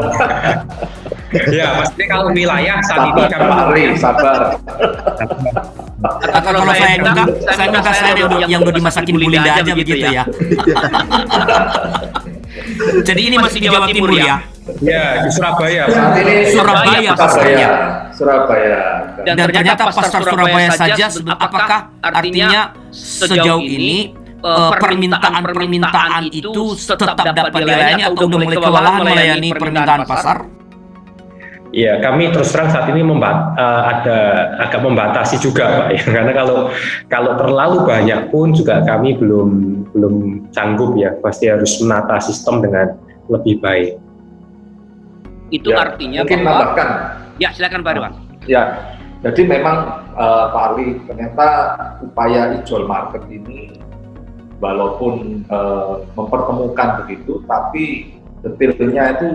ya maksudnya kalau wilayah saat ini Sabar, kami Pak Ari, sabar. Atau kalau saya minta saya yang udah dimasakin Bu Linda aja begitu ya. Jadi ini masih di Jawa Timur ya? Ya, di Surabaya. Saat ini Surabaya pasarnya. Surabaya. Dan ternyata pasar Surabaya saja, apakah artinya sejauh ini permintaan itu tetap dapat dilayani atau udah mulai kewalahan melayani permintaan pasar? Iya, kami terus terang saat ini ada agak membatasi juga, Pak. Ya, karena kalau terlalu banyak pun juga kami belum sanggup ya. Pasti harus menata sistem dengan lebih baik. Itu Ya, artinya mungkin bahwa tambahkan. ya silakan Pak Irwan. Ya, jadi memang Pak Ali, ternyata upaya e-jual market ini walaupun mempertemukan begitu, tapi detailnya itu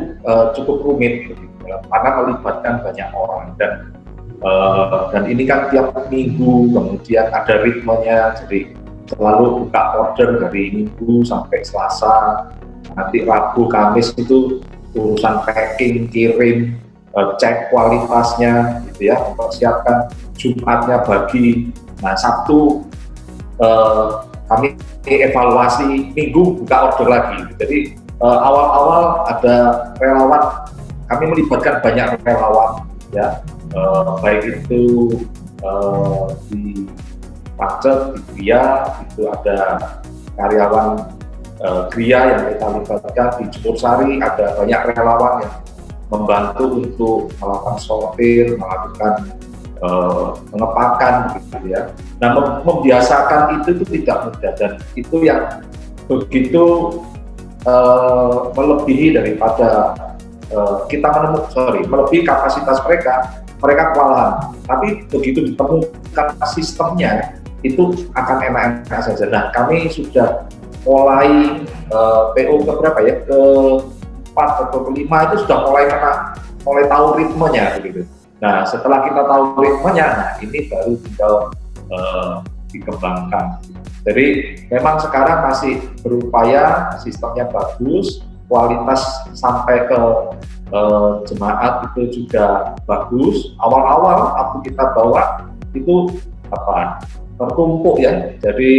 cukup rumit begitu, karena melibatkan banyak orang, dan ini kan tiap minggu, kemudian ada ritmenya, jadi selalu buka order dari Minggu sampai Selasa, nanti Rabu, Kamis itu urusan packing, kirim, cek kualitasnya gitu ya, mempersiapkan, Jumatnya bagi, nah Sabtu kami evaluasi, Minggu buka order lagi. Jadi awal-awal ada relawan, kami melibatkan banyak relawan ya, baik itu di Pacet, di Gria, itu ada karyawan Gria yang kita libatkan, di Jemur Sari ada banyak relawan yang membantu untuk melakukan sortir, melakukan pengepakan gitu ya. Nah, membiasakan itu tidak mudah, dan itu yang begitu melebihi daripada kita melebihi kapasitas mereka kewalahan. Tapi begitu ditemukan sistemnya, itu akan enak-enak saja. Nah, kami sudah mulai PO ke berapa ya? Ke 4 atau ke 5 itu sudah mulai tahu ritmenya begitu. Nah, setelah kita tahu ritmenya, nah ini baru tinggal dikembangkan. Jadi memang sekarang masih berupaya, sistemnya bagus, kualitas sampai ke jemaat itu juga bagus. Awal-awal waktu kita bawa itu tertumpuk ya, jadi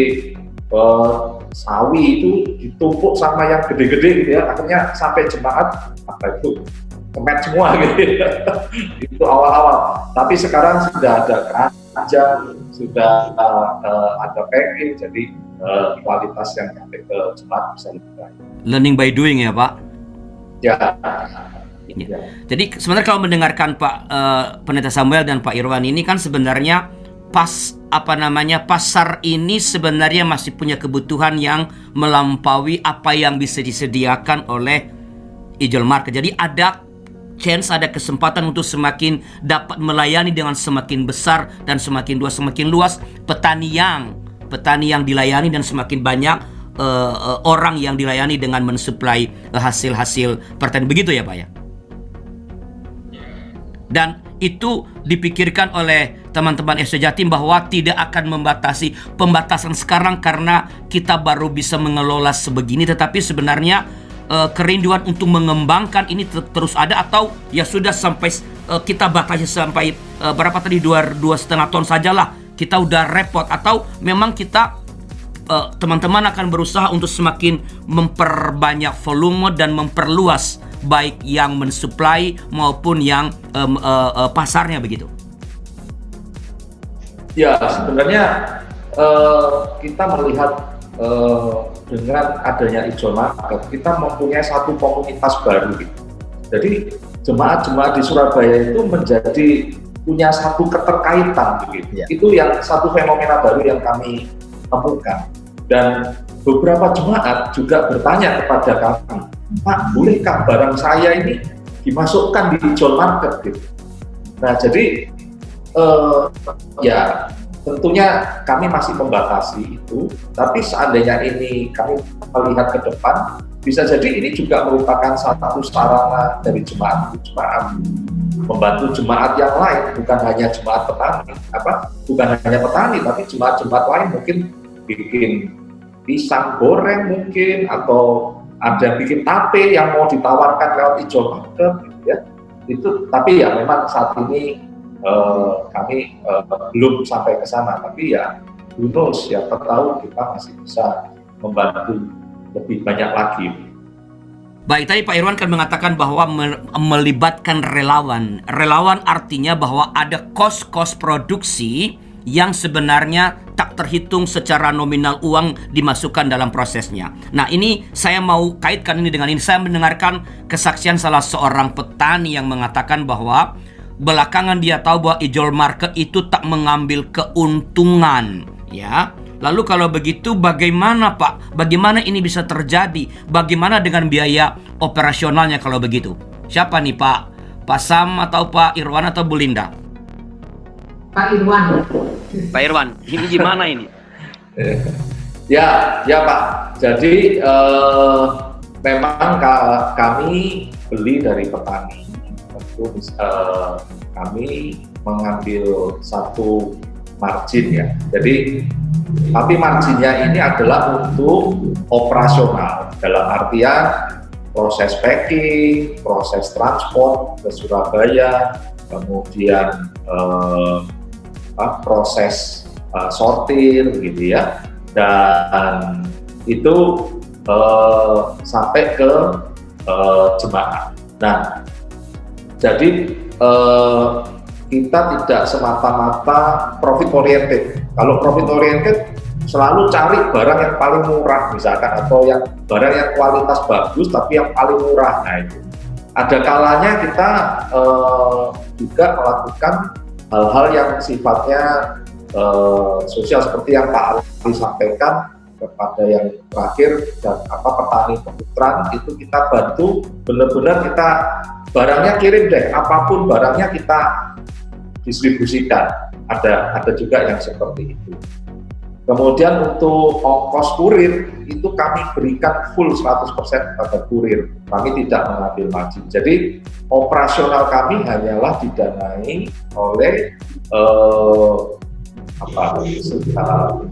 sawi itu ditumpuk sama yang gede-gede gitu ya, akhirnya sampai jemaat kemet semua gitu ya. Itu awal-awal, tapi sekarang sudah ada keranjang, sudah ada packing, jadi kualitas yang sampai ke jemaat bisa lebih baik. Learning by doing ya Pak? Ya. Ya. Jadi sebenarnya kalau mendengarkan Pak Pendeta Samuel dan Pak Irwan ini kan sebenarnya pasar ini sebenarnya masih punya kebutuhan yang melampaui apa yang bisa disediakan oleh e-jual market. Jadi ada ada kesempatan untuk semakin dapat melayani dengan semakin besar dan semakin luas petani yang dilayani, dan semakin banyak orang yang dilayani dengan mensuplai hasil-hasil pertanian, begitu ya Pak ya? Dan itu dipikirkan oleh teman-teman SD Jatim bahwa tidak akan membatasi pembatasan sekarang karena kita baru bisa mengelola sebegini, tetapi sebenarnya kerinduan untuk mengembangkan ini terus ada, atau ya sudah sampai kita batasi sampai berapa tadi 2,5 ton sajalah kita udah repot, atau memang kita teman-teman akan berusaha untuk semakin memperbanyak volume dan memperluas baik yang mensuplai maupun yang pasarnya begitu? Ya, sebenarnya kita melihat dengan adanya ijol market, kita mempunyai satu komunitas baru gitu. Jadi jemaat-jemaat di Surabaya itu menjadi punya satu keterkaitan gitu. Itu yang satu fenomena baru yang kami temukan. Dan beberapa jemaat juga bertanya kepada kami, Pak, bolehkah barang saya ini dimasukkan di ijol market gitu. Nah, jadi ya tentunya kami masih membatasi itu, tapi seandainya ini kami melihat ke depan, bisa jadi ini juga merupakan satu sarana dari jemaat membantu jemaat yang lain, bukan hanya jemaat petani, bukan hanya petani, tapi jemaat-jemaat lain mungkin bikin pisang goreng mungkin, atau ada bikin tape yang mau ditawarkan lewat ijol market, gitu ya. Itu, tapi ya memang saat ini kami belum sampai ke sana, tapi ya who knows, siapa tahu kita masih bisa membantu lebih banyak lagi. Baik, tadi Pak Irwan kan mengatakan bahwa melibatkan relawan. Relawan artinya bahwa ada kos-kos produksi yang sebenarnya tak terhitung secara nominal uang dimasukkan dalam prosesnya. Nah, ini saya mau kaitkan ini dengan ini. Saya mendengarkan kesaksian salah seorang petani yang mengatakan bahwa belakangan dia tahu bahwa ijol market itu tak mengambil keuntungan, ya. Lalu kalau begitu bagaimana Pak? Bagaimana ini bisa terjadi? Bagaimana dengan biaya operasionalnya kalau begitu? Siapa nih Pak? Pak Sam atau Pak Irwan atau Bu Linda? Pak Irwan. Pak Irwan, ini gimana ini? Ya Pak. Jadi memang kami beli dari petani. Tentu kami mengambil satu margin ya. Jadi tapi marginnya ini adalah untuk operasional, dalam artian proses packing, proses transport ke Surabaya, kemudian proses sortir gitu ya, dan itu sampai ke jemaat. Nah, jadi kita tidak semata-mata profit oriented. Kalau profit oriented selalu cari barang yang paling murah misalkan, atau yang barang yang kualitas bagus tapi yang paling murah. Nah, itu ada kalanya kita juga melakukan hal-hal yang sifatnya sosial seperti yang Pak Ali sampaikan kepada yang terakhir, dan petani keputran itu kita bantu benar-benar, kita barangnya kirim deh, apapun barangnya kita distribusikan. Ada juga yang seperti itu. Kemudian untuk ongkos kurir itu kami berikan full 100% pada kurir. Kami tidak mengambil margin. Jadi operasional kami hanyalah didanai oleh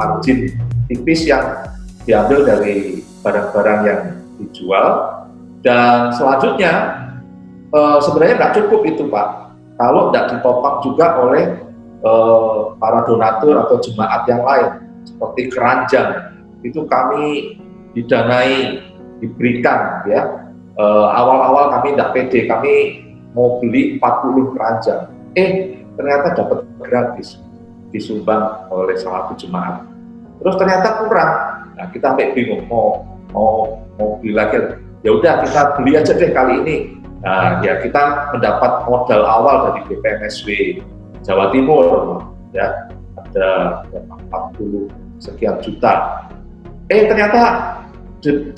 margin tipis yang diambil dari barang-barang yang dijual. Dan selanjutnya sebenarnya nggak cukup itu Pak, kalau tidak ditopang juga oleh para donatur atau jemaat yang lain, seperti keranjang itu kami didanai, diberikan ya. Awal-awal kami tidak pede, kami mau beli 40 keranjang, ternyata dapat gratis, disumbang oleh salah satu jemaat. Terus ternyata kurang, nah kita sampai bingung mau beli lagi. Ya udah kita beli aja deh kali ini. Nah, ya kita mendapat modal awal dari BPMSW Jawa Timur, ya ada 40 sekian juta. Ternyata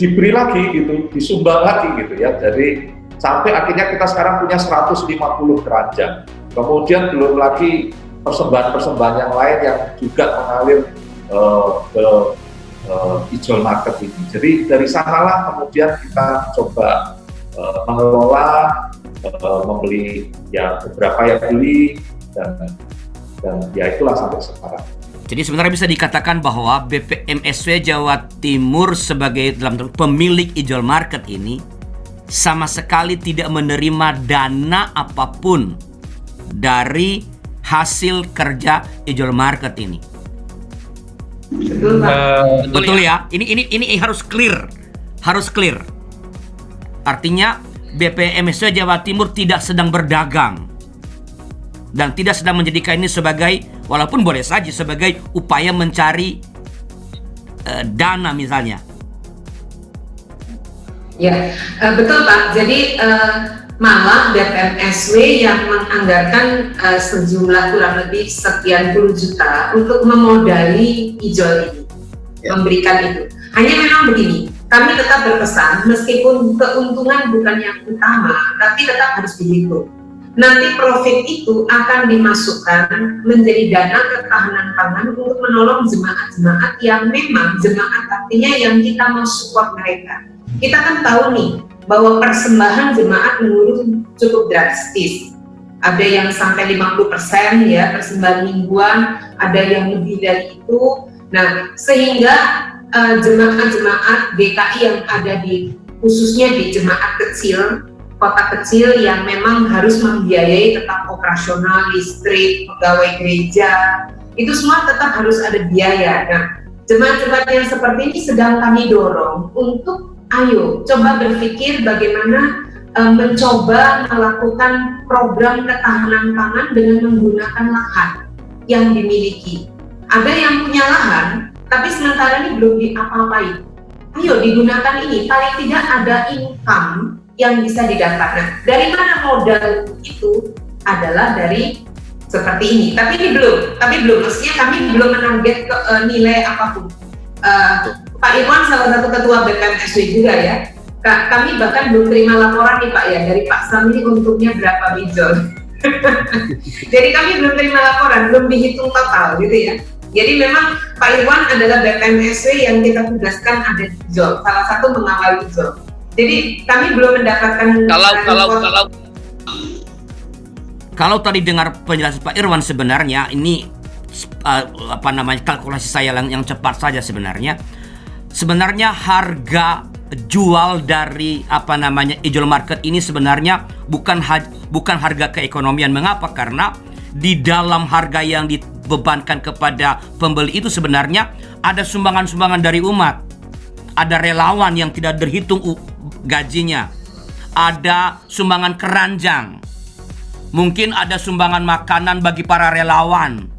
diberi lagi gitu, disumbang lagi gitu ya. Jadi sampai akhirnya kita sekarang punya 150 keranjang. Kemudian belum lagi persembahan-persembahan yang lain yang juga mengalir ke ijol market ini. Jadi dari sanalah kemudian kita coba mengelola, membeli ya beberapa yang beli, dan ya itulah sampai sekarang. Jadi sebenarnya bisa dikatakan bahwa BPMSW Jawa Timur sebagai pemilik ijol market ini sama sekali tidak menerima dana apapun dari hasil kerja ijol market ini. Betul Pak. Betul ya. Ini harus clear, Artinya BPMSW Jawa Timur tidak sedang berdagang dan tidak sedang menjadikan ini sebagai, walaupun boleh saja sebagai upaya mencari dana misalnya. Ya, betul Pak. Jadi malah BPMSW yang menganggarkan sejumlah kurang lebih sekian puluh juta untuk memodali ijol ini, memberikan itu. Hanya memang begini, kami tetap berpesan, meskipun keuntungan bukan yang utama, tapi tetap harus dihitung. Nanti profit itu akan dimasukkan menjadi dana ketahanan pangan untuk menolong jemaat-jemaat yang memang jemaat artinya yang kita mau support mereka. Kita kan tahu nih bahwa persembahan jemaat menurun cukup drastis. Ada yang sampai 50% ya persembahan mingguan, ada yang lebih dari itu. Nah, sehingga jemaat-jemaat GKI yang ada di khususnya di jemaat kecil, kota kecil yang memang harus membiayai tetap operasional, listrik, pegawai gereja, itu semua tetap harus ada biaya. Nah, jemaat-jemaat yang seperti ini sedang kami dorong untuk ayo coba berpikir bagaimana mencoba melakukan program ketahanan pangan dengan menggunakan lahan yang dimiliki. Ada yang punya lahan, tapi sementara ini belum diapa-apain. Ayo digunakan ini, paling tidak ada income yang bisa didapat. Nah, dari mana modal itu adalah dari seperti ini. Tapi belum. Maksudnya kami belum menarget ke nilai apapun. Pak Irwan salah satu ketua BPMSW juga ya. Kami bahkan belum terima laporan nih Pak ya dari Pak Sam ini untungnya berapa bijol. Jadi kami belum terima laporan, belum dihitung total gitu ya. Jadi memang Pak Irwan adalah BPMSW yang kita tugaskan ada di bijol. Salah satu mengawal bijol. Jadi kami belum mendapatkan kalau tadi dengar penjelasan Pak Irwan sebenarnya ini kalkulasi saya yang cepat saja sebenarnya harga jual dari ijol market ini sebenarnya bukan harga keekonomian. Mengapa? Karena di dalam harga yang dibebankan kepada pembeli itu sebenarnya ada sumbangan-sumbangan dari umat, ada relawan yang tidak terhitung gajinya, ada sumbangan keranjang, mungkin ada sumbangan makanan bagi para relawan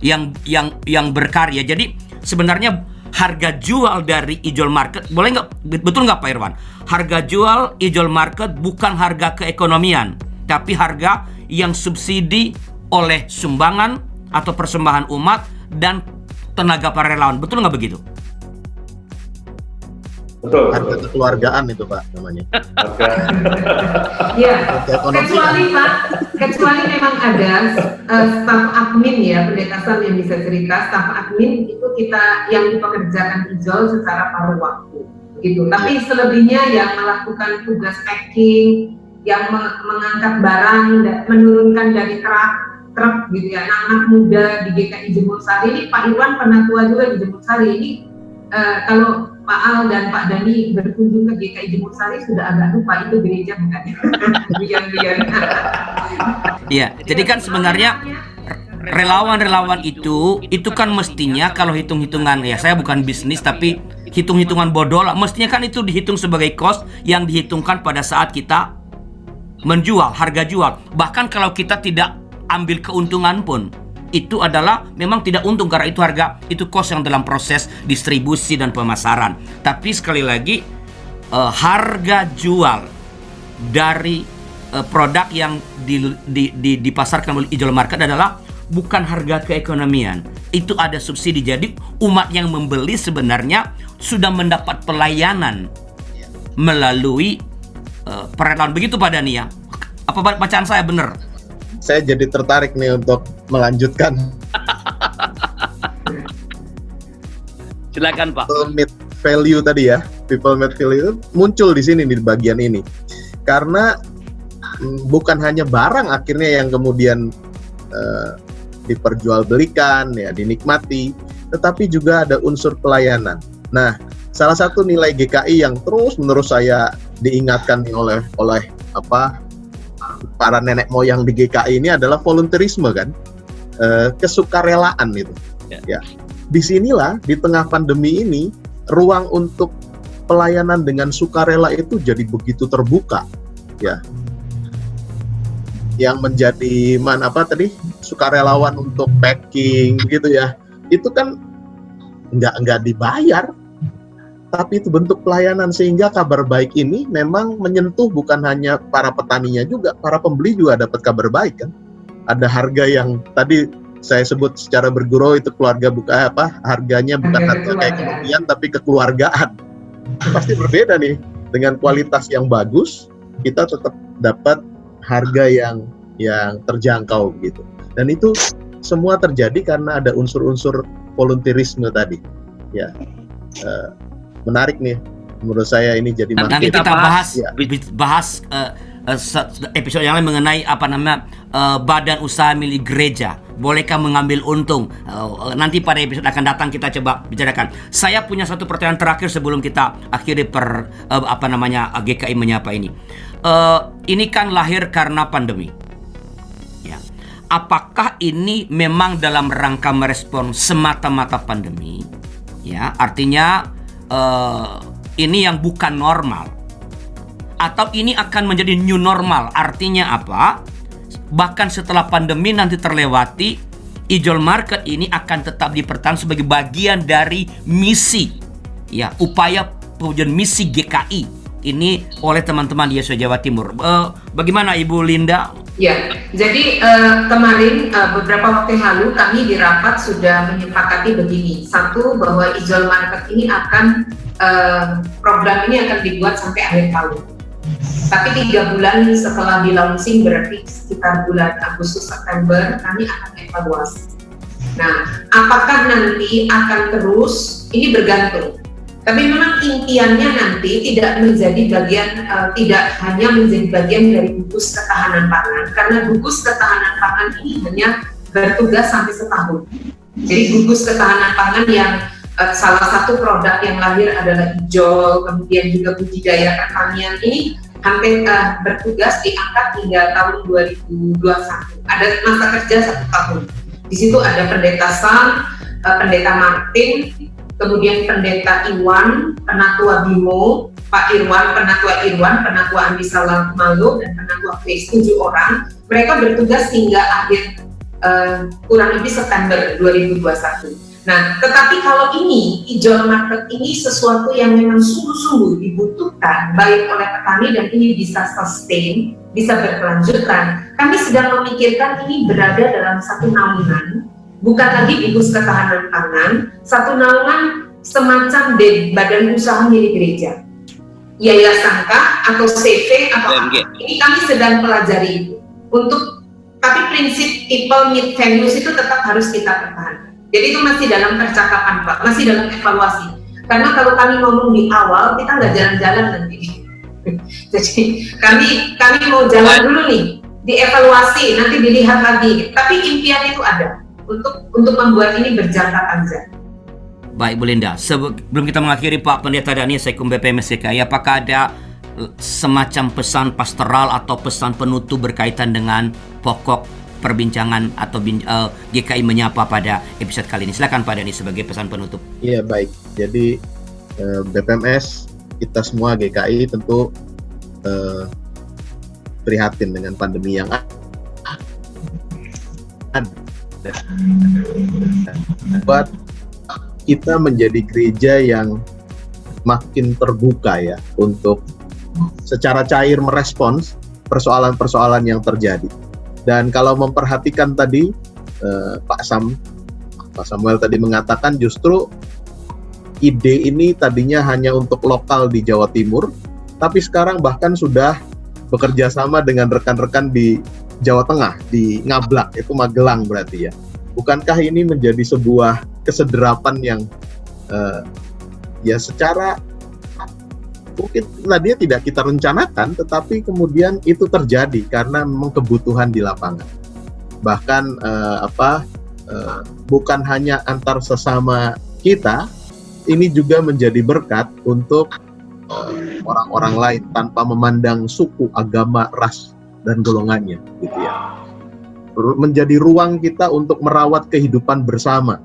yang berkarya. Jadi sebenarnya harga jual dari ijol market, boleh nggak, betul nggak Pak Irwan? Harga jual ijol market bukan harga keekonomian, tapi harga yang subsidi oleh sumbangan atau persembahan umat dan tenaga para relawan. Betul nggak begitu? Betul. Harga kekeluargaan itu Pak namanya. Ya, kecuali memang ada staf admin ya, pendeta Sam yang bisa cerita, staf admin itu kita yang dipekerjakan ijol secara paruh waktu gitu. Tapi selebihnya yang melakukan tugas packing, yang mengangkat barang, menurunkan dari truk gitu ya, anak-anak muda di GKI Jemur Sari ini. Pak Irwan pernah tua juga di Jemur Sari ini. Kalau Pak Al dan Pak Dani berkunjung ke GKI Jemur Sari sudah agak lupa itu gereja bukan? Iya, jadi kan sebenarnya relawan-relawan itu kan mestinya kalau hitung-hitungan, ya saya bukan bisnis tapi hitung-hitungan bodoh lah, mestinya kan itu dihitung sebagai cost yang dihitungkan pada saat kita menjual, harga jual. Bahkan kalau kita tidak ambil keuntungan pun, itu adalah memang tidak untung karena itu harga, itu cost yang dalam proses distribusi dan pemasaran. Tapi sekali lagi harga jual dari produk yang dipasarkan oleh ijol market adalah bukan harga keekonomian. Itu ada subsidi. Jadi umat yang membeli sebenarnya sudah mendapat pelayanan melalui perelawan. Begitu Pak Dani ya? Apa bacaan saya benar? Saya jadi tertarik nih untuk melanjutkan. Silakan Pak. People meet value tadi ya, people meet value muncul di sini di bagian ini. Karena bukan hanya barang akhirnya yang kemudian diperjualbelikan ya, dinikmati, tetapi juga ada unsur pelayanan. Nah, salah satu nilai GKI yang terus-menerus saya diingatkan oleh para nenek moyang di GKI ini adalah volunteerisme kan, kesukarelaan itu. Ya, disinilah di tengah pandemi ini ruang untuk pelayanan dengan sukarela itu jadi begitu terbuka. ya yang menjadi sukarelawan untuk packing gitu ya, itu kan nggak dibayar, tapi itu bentuk pelayanan, sehingga kabar baik ini memang menyentuh bukan hanya para petaninya juga, para pembeli juga dapat kabar baik kan. Ada harga yang tadi saya sebut secara bergurau itu harganya bukan harga kayak kemudian tapi kekeluargaan. Pasti berbeda nih, dengan kualitas yang bagus kita tetap dapat harga yang terjangkau gitu. Dan itu semua terjadi karena ada unsur-unsur volunteerisme tadi. Ya, menarik nih menurut saya, ini jadi nanti kita bahas ya. bahas episode yang lain mengenai badan usaha milik gereja. Bolehkah mengambil untung? Nanti pada episode akan datang kita coba bicarakan. Saya punya satu pertanyaan terakhir sebelum kita akhiri GKI Menyapa ini. Ini kan lahir karena pandemi. Ya. Apakah ini memang dalam rangka merespon semata-mata pandemi? Ya, artinya ini yang bukan normal. Atau ini akan menjadi new normal, artinya apa? Bahkan setelah pandemi nanti terlewati, ijol market ini akan tetap dipertahankan sebagai bagian dari misi, ya, upaya pewujudan misi GKI ini oleh teman-teman di Yesus Jawa Timur. Bagaimana Ibu Linda? Ya, jadi kemarin beberapa waktu yang lalu kami di rapat sudah menyepakati begini. Satu, bahwa ijol market ini akan program ini akan dibuat sampai akhir tahun. Tapi 3 bulan setelah di launching, berarti sekitar bulan Agustus September kami akan evaluasi. Nah, apakah nanti akan terus? Ini bergantung. Tapi memang impiannya nanti tidak menjadi bagian, tidak hanya menjadi bagian dari gugus ketahanan pangan, karena gugus ketahanan pangan ini hanya bertugas sampai setahun. Jadi gugus ketahanan pangan yang salah satu produk yang lahir adalah ijol, kemudian juga budidaya pertanian ini hampir bertugas diangkat hingga tahun 2021. Ada masa kerja 1 tahun. Di situ ada Pendeta Sam, Pendeta Martin, kemudian Pendeta Iwan, Penatua Bimo, Pak Irwan, Penatua Irwan, Penatua Andi Salam Malo, dan Penatua Face, 7 orang. Mereka bertugas hingga akhir kurang lebih September 2021. Nah, tetapi kalau ini, ijol market ini sesuatu yang memang sungguh-sungguh dibutuhkan baik oleh petani dan ini bisa sustain, bisa berkelanjutan. Kami sedang memikirkan ini berada dalam satu naungan, bukan lagi gugus ketahanan pangan, satu naungan semacam badan usaha milik gereja, yayasan kah atau CV atau apa. Ini kami sedang pelajari itu. Tapi prinsip people meet values itu tetap harus kita pertahankan. Jadi itu masih dalam percakapan Pak, masih dalam evaluasi. Karena kalau kami ngomong di awal, kita nggak jalan-jalan nanti. Jadi kami mau jalan dulu nih, dievaluasi, nanti dilihat lagi. Tapi impian itu ada untuk membuat ini berjangka panjang. Baik Bu Linda, sebelum kita mengakhiri Pak Pendeta Daniel Sekum BPMS GKI, apakah ada semacam pesan pastoral atau pesan penutup berkaitan dengan pokok perbincangan atau GKI Menyapa pada episode kali ini? Silakan Pak Dani sebagai pesan penutup. Iya, baik. Jadi BPMS, kita semua GKI tentu prihatin dengan pandemi yang ada. Buat kita menjadi gereja yang makin terbuka ya untuk secara cair merespons persoalan-persoalan yang terjadi. Dan kalau memperhatikan tadi Pak Samuel tadi mengatakan justru ide ini tadinya hanya untuk lokal di Jawa Timur, tapi sekarang bahkan sudah bekerja sama dengan rekan-rekan di Jawa Tengah, di Ngablak, itu Magelang berarti ya. Bukankah ini menjadi sebuah kesederapan yang ya secara mungkin dia tidak kita rencanakan, tetapi kemudian itu terjadi karena memang kebutuhan di lapangan. Bahkan bukan hanya antar sesama kita, ini juga menjadi berkat untuk orang-orang lain tanpa memandang suku, agama, ras, dan golongannya, gitu ya. Menjadi ruang kita untuk merawat kehidupan bersama.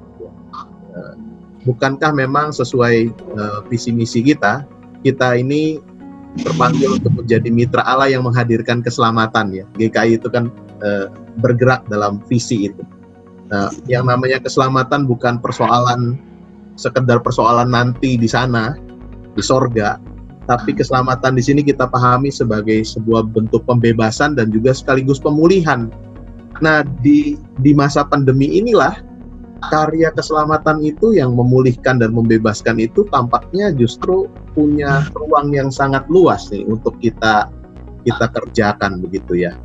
Bukankah memang sesuai visi misi kita ini terpanggil untuk menjadi mitra Allah yang menghadirkan keselamatan ya. GKI itu kan bergerak dalam visi itu. Nah, yang namanya keselamatan bukan sekedar persoalan nanti di sana, di sorga, tapi keselamatan di sini kita pahami sebagai sebuah bentuk pembebasan dan juga sekaligus pemulihan. Nah, di masa pandemi inilah karya keselamatan itu yang memulihkan dan membebaskan itu tampaknya justru punya ruang yang sangat luas nih untuk kita kerjakan begitu ya.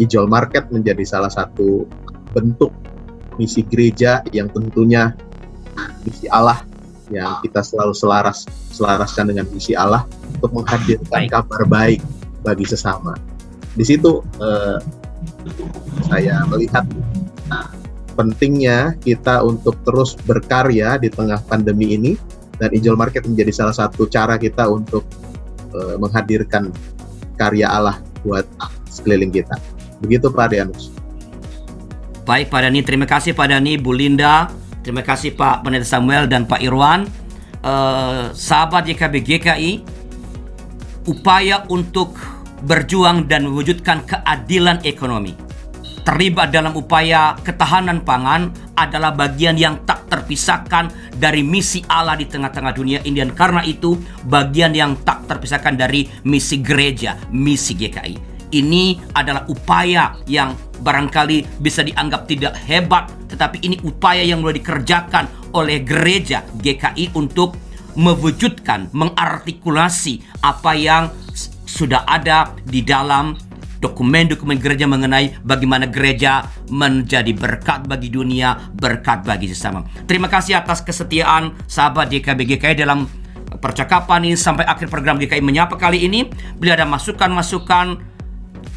Ijol Market menjadi salah satu bentuk misi gereja yang tentunya misi Allah yang kita selalu selaraskan dengan misi Allah untuk menghadirkan kabar baik bagi sesama. Di situ saya melihat pentingnya kita untuk terus berkarya di tengah pandemi ini, dan Ijol Market menjadi salah satu cara kita untuk menghadirkan karya Allah buat sekeliling kita. Begitu Pak Adrianus. Baik Pak Dhani, terima kasih Pak Dhani, Bu Linda, terima kasih Pak Pendeta Samuel dan Pak Irwan. Sahabat YKB GKI, upaya untuk berjuang dan mewujudkan keadilan ekonomi, terlibat dalam upaya ketahanan pangan adalah bagian yang tak terpisahkan dari misi Allah di tengah-tengah dunia ini, dan karena itu bagian yang tak terpisahkan dari misi gereja, misi GKI. Ini adalah upaya yang barangkali bisa dianggap tidak hebat, tetapi ini upaya yang mulai dikerjakan oleh gereja GKI untuk mewujudkan, mengartikulasi apa yang sudah ada di dalam dokumen-dokumen gereja mengenai bagaimana gereja menjadi berkat bagi dunia, berkat bagi sesama. Terima kasih atas kesetiaan sahabat YKB GKI dalam percakapan ini sampai akhir program GKI Menyapa kali ini. Bila ada masukan-masukan,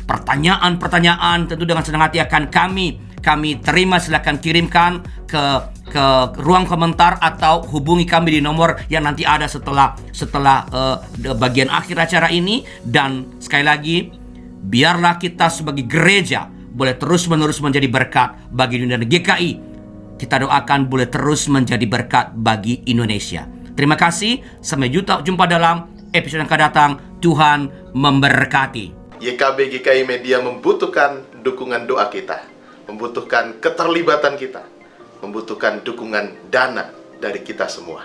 pertanyaan-pertanyaan, tentu dengan senang hati akan kami terima. Silakan kirimkan ke ruang komentar atau hubungi kami di nomor yang nanti ada setelah bagian akhir acara ini. Dan sekali lagi, biarlah kita sebagai gereja boleh terus-menerus menjadi berkat bagi dunia, dan GKI kita doakan boleh terus menjadi berkat bagi Indonesia. Terima kasih, sampai jumpa dalam episode yang akan datang. Tuhan memberkati. YKB GKI Media membutuhkan dukungan doa kita, membutuhkan keterlibatan kita, membutuhkan dukungan dana dari kita semua.